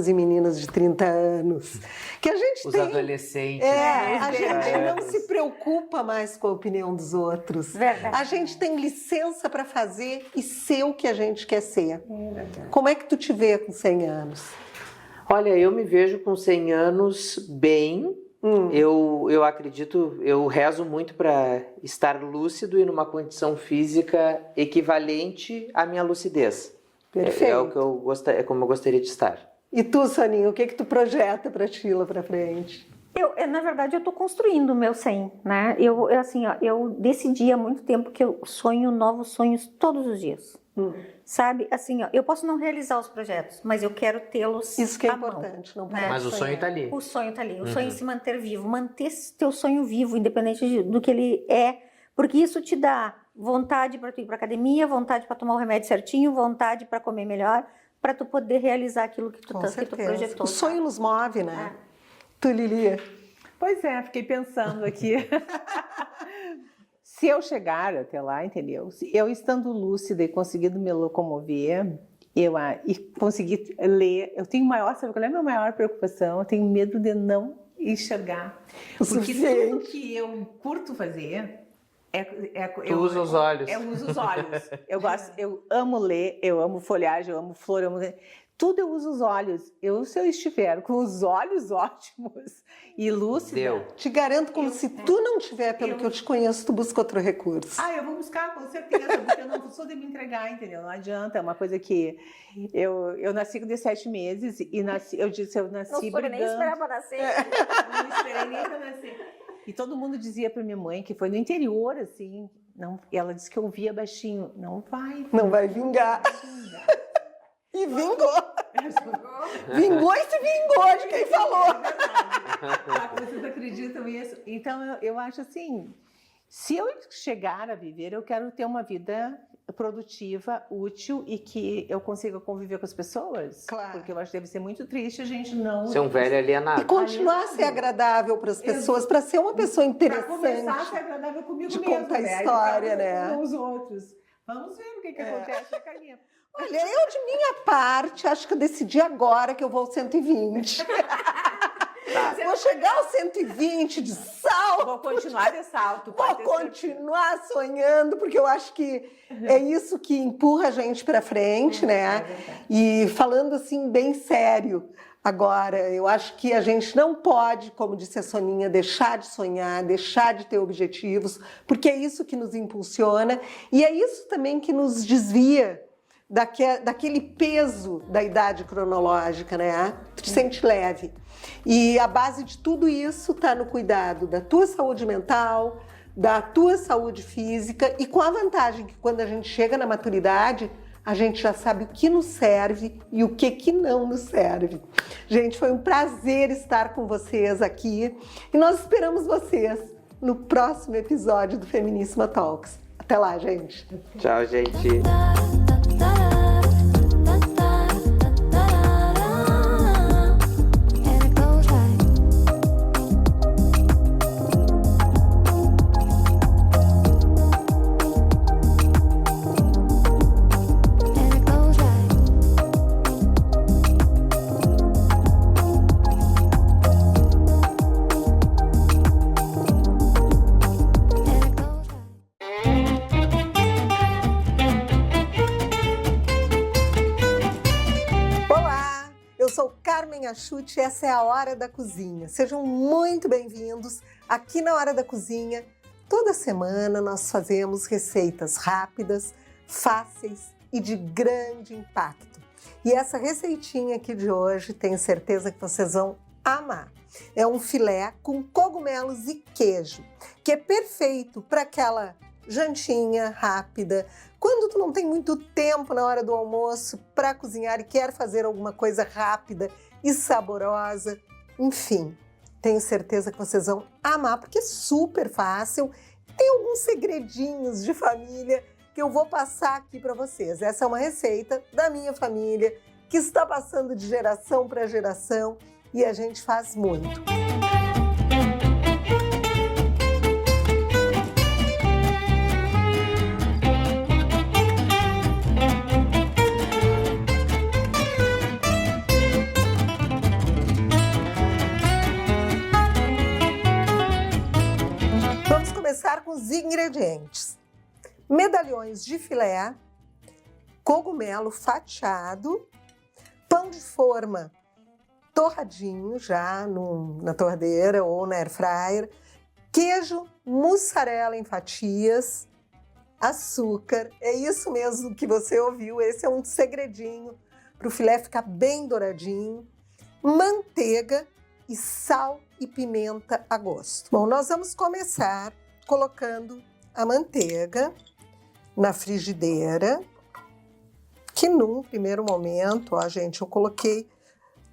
e meninas de 30 anos, que a gente Os tem... adolescentes. A gente não se preocupa mais com a opinião dos outros. Verdade. A gente tem licença para fazer e ser o que a gente quer ser. Como é que tu te vê com 100 anos? Olha, eu me vejo com 100 anos bem. Eu acredito, eu rezo muito para estar lúcido e numa condição física equivalente à minha lucidez. Perfeito. É o que é como eu gostaria de estar. E tu, Soninha, o que tu projeta para ti lá para frente? Na verdade, eu estou construindo o meu 100, né? Eu decidi há muito tempo que eu sonho novos sonhos todos os dias. Sabe? Assim, eu posso não realizar os projetos, mas eu quero tê-los Isso que é à mão, importante, não né? parece Mas o sonho está ali. O sonho está ali. O sonho é se manter vivo. Manter teu sonho vivo, independente do que ele é. Porque isso te dá vontade para tu ir para academia, vontade para tomar o remédio certinho, vontade para comer melhor, para tu poder realizar aquilo que tu projetou. O sonho nos move, né? Tu, Lilia? Pois é, fiquei pensando aqui. Se eu chegar até lá, entendeu? Se eu estando lúcida e conseguindo me locomover, e conseguir ler, eu tenho sabe qual é a minha maior preocupação? Eu tenho medo de não enxergar. Porque tudo que eu curto fazer Tu usa os olhos. Eu uso os olhos. Eu amo ler, eu amo folhagem, eu amo flor, tudo eu uso os olhos. Se eu estiver com os olhos ótimos e lúcida... Te garanto, como se tu não tiver, pelo que eu te conheço, tu busca outro recurso. Eu vou buscar, com certeza, porque eu não sou de me entregar, entendeu? Não adianta, é uma coisa que... Eu nasci com 17 meses e eu nasci Não brigando. nem esperava nascer. Não esperei nem pra nascer. E todo mundo dizia pra minha mãe, que foi no interior, assim, ela disse que eu ouvia baixinho, não vai vingar. E vingou. Vingou e se vingou de quem falou. Vocês acreditam nisso? Então, eu acho assim, se eu chegar a viver, eu quero ter uma vida produtiva, útil e que eu consiga conviver com as pessoas. Claro. Porque eu acho que deve ser muito triste a gente não... Ser um velho alienado. E continuar a ser agradável para as pessoas, para ser uma pessoa interessante. Para começar a ser agradável comigo de mesmo, contar história, né? Com os outros. Vamos ver o que acontece, né, Carlinha? Olha, eu de minha parte, acho que eu decidi agora que eu vou ao 120. Vou chegar aos 120 de salto. Vou continuar de salto. Vou continuar sonhando, porque eu acho que é isso que empurra a gente para frente, né? E falando assim, bem sério, agora, eu acho que a gente não pode, como disse a Soninha, deixar de sonhar, deixar de ter objetivos, porque é isso que nos impulsiona e é isso também que nos desvia daquele peso da idade cronológica, né? Tu te sente leve. E a base de tudo isso está no cuidado da tua saúde mental, da tua saúde física e com a vantagem que quando a gente chega na maturidade, a gente já sabe o que nos serve e o que não nos serve. Gente, foi um prazer estar com vocês aqui e nós esperamos vocês no próximo episódio do Feminíssima Talks. Até lá, gente. Tchau, gente. Chute, essa é a Hora da Cozinha. Sejam muito bem-vindos aqui na Hora da Cozinha. Toda semana nós fazemos receitas rápidas, fáceis e de grande impacto. E essa receitinha aqui de hoje, tenho certeza que vocês vão amar. É um filé com cogumelos e queijo, que é perfeito para aquela jantinha rápida. Quando tu não tem muito tempo na hora do almoço para cozinhar e quer fazer alguma coisa rápida e saborosa, enfim, tenho certeza que vocês vão amar, porque é super fácil. Tem alguns segredinhos de família que eu vou passar aqui para vocês. Essa é uma receita da minha família, que está passando de geração para geração e a gente faz muito. Vamos começar com os ingredientes. Medalhões de filé, cogumelo fatiado, pão de forma torradinho já na torradeira ou na air fryer, queijo mussarela em fatias, açúcar, é isso mesmo que você ouviu, esse é um segredinho para o filé ficar bem douradinho, manteiga e sal e pimenta a gosto. Bom, nós vamos começar colocando a manteiga na frigideira, que num primeiro momento, ó, gente, eu coloquei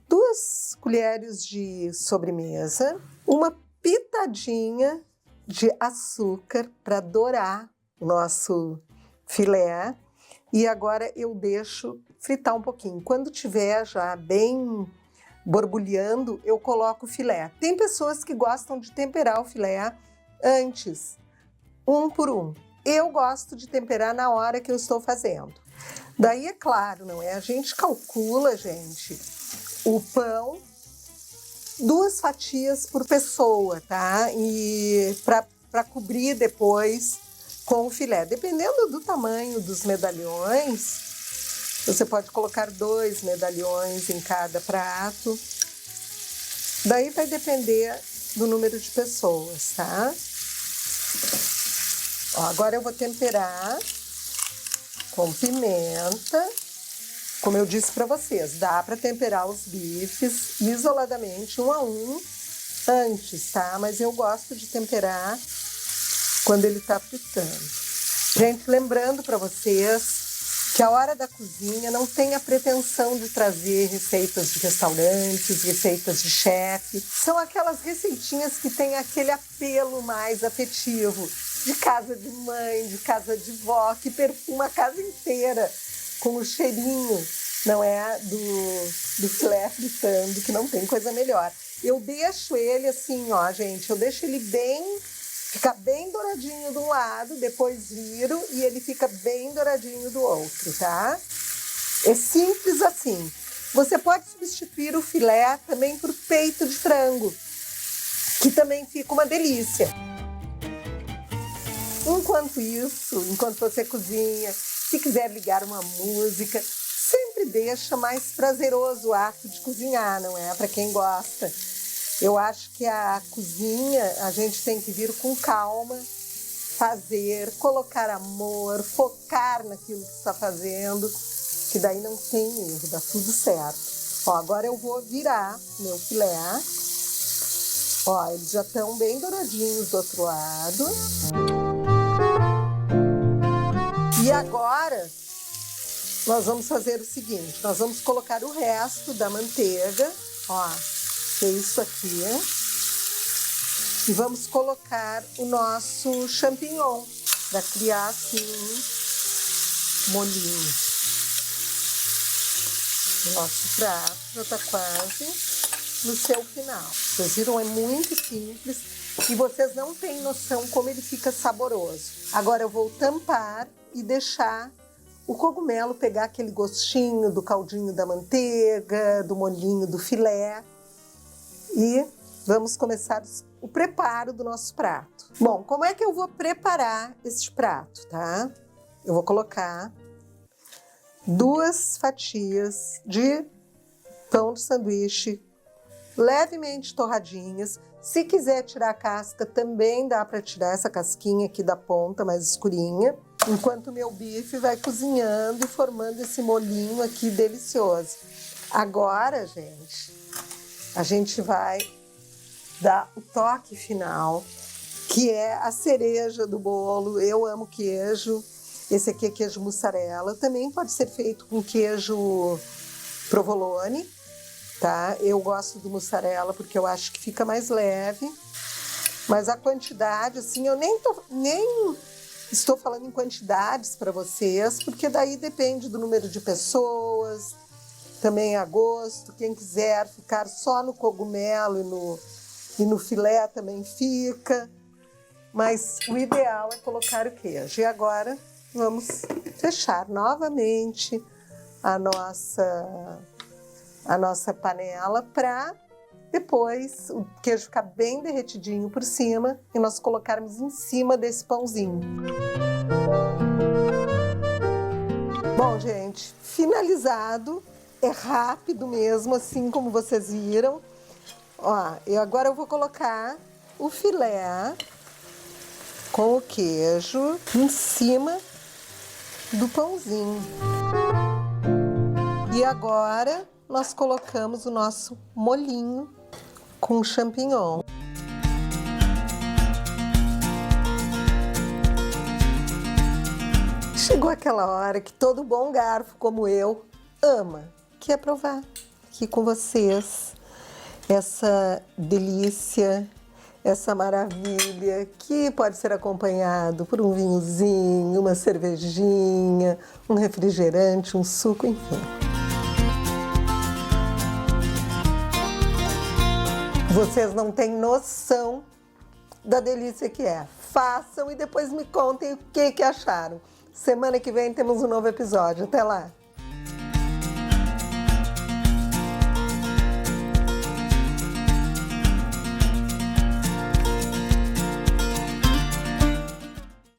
2 colheres de sobremesa, uma pitadinha de açúcar para dourar o nosso filé e agora eu deixo fritar um pouquinho. Quando tiver já bem borbulhando, eu coloco o filé. Tem pessoas que gostam de temperar o filé antes, um por um. Eu gosto de temperar na hora que eu estou fazendo. Daí, é claro, não é? A gente calcula, gente, o pão, 2 fatias por pessoa, tá? E para cobrir depois com o filé. Dependendo do tamanho dos medalhões, você pode colocar 2 medalhões em cada prato. Daí vai depender do número de pessoas, tá? Ó, agora eu vou temperar com pimenta. Como eu disse para vocês, dá para temperar os bifes isoladamente, um a um, antes, tá? Mas eu gosto de temperar quando ele tá fritando. Gente, lembrando para vocês que a hora da cozinha não tem a pretensão de trazer receitas de restaurantes, receitas de chefe. São aquelas receitinhas que têm aquele apelo mais afetivo, de casa de mãe, de casa de vó, que perfuma a casa inteira com o cheirinho, não é, do filé fritando, que não tem coisa melhor. Eu deixo ele assim, ó, gente, eu deixo ele fica bem douradinho de um lado, depois viro e ele fica bem douradinho do outro, tá? É simples assim. Você pode substituir o filé também por peito de frango, que também fica uma delícia. Enquanto isso, enquanto você cozinha, se quiser ligar uma música, sempre deixa mais prazeroso o ato de cozinhar, não é? Para quem gosta. Eu acho que a cozinha, a gente tem que vir com calma, fazer, colocar amor, focar naquilo que está fazendo, que daí não tem erro, dá tudo certo. Ó, agora eu vou virar meu filé. Ó, eles já estão bem douradinhos do outro lado. E agora, nós vamos fazer o seguinte, nós vamos colocar o resto da manteiga, ó, que é isso aqui, e vamos colocar o nosso champignon, para criar assim um molinho. O nosso prato já está quase no seu final. Vocês viram, é muito simples e vocês não têm noção como ele fica saboroso. Agora eu vou tampar e deixar o cogumelo pegar aquele gostinho do caldinho da manteiga, do molhinho do filé. E vamos começar o preparo do nosso prato. Bom, como é que eu vou preparar este prato, tá? Eu vou colocar 2 fatias de pão de sanduíche levemente torradinhas. Se quiser tirar a casca, também dá para tirar essa casquinha aqui da ponta mais escurinha. Enquanto o meu bife vai cozinhando e formando esse molinho aqui delicioso. Agora, gente, a gente vai dar o toque final, que é a cereja do bolo. Eu amo queijo. Esse aqui é queijo mussarela. Também pode ser feito com queijo provolone, tá? Eu gosto do mussarela porque eu acho que fica mais leve. Mas a quantidade, assim, eu nem estou falando em quantidades para vocês, porque daí depende do número de pessoas, também a gosto. Quem quiser ficar só no cogumelo e no filé também fica. Mas o ideal é colocar o queijo. E agora vamos fechar novamente a nossa panela para depois o queijo ficar bem derretidinho por cima e nós colocarmos em cima desse pãozinho. Bom, gente, finalizado. É rápido mesmo, assim como vocês viram. Ó, agora eu vou colocar o filé com o queijo em cima do pãozinho. E agora nós colocamos o nosso molhinho com champignon. Chegou aquela hora que todo bom garfo como eu ama, que é provar aqui com vocês essa delícia, essa maravilha que pode ser acompanhado por um vinhozinho, uma cervejinha, um refrigerante, um suco, enfim. Vocês não têm noção da delícia que é. Façam e depois me contem o que acharam. Semana que vem temos um novo episódio. Até lá!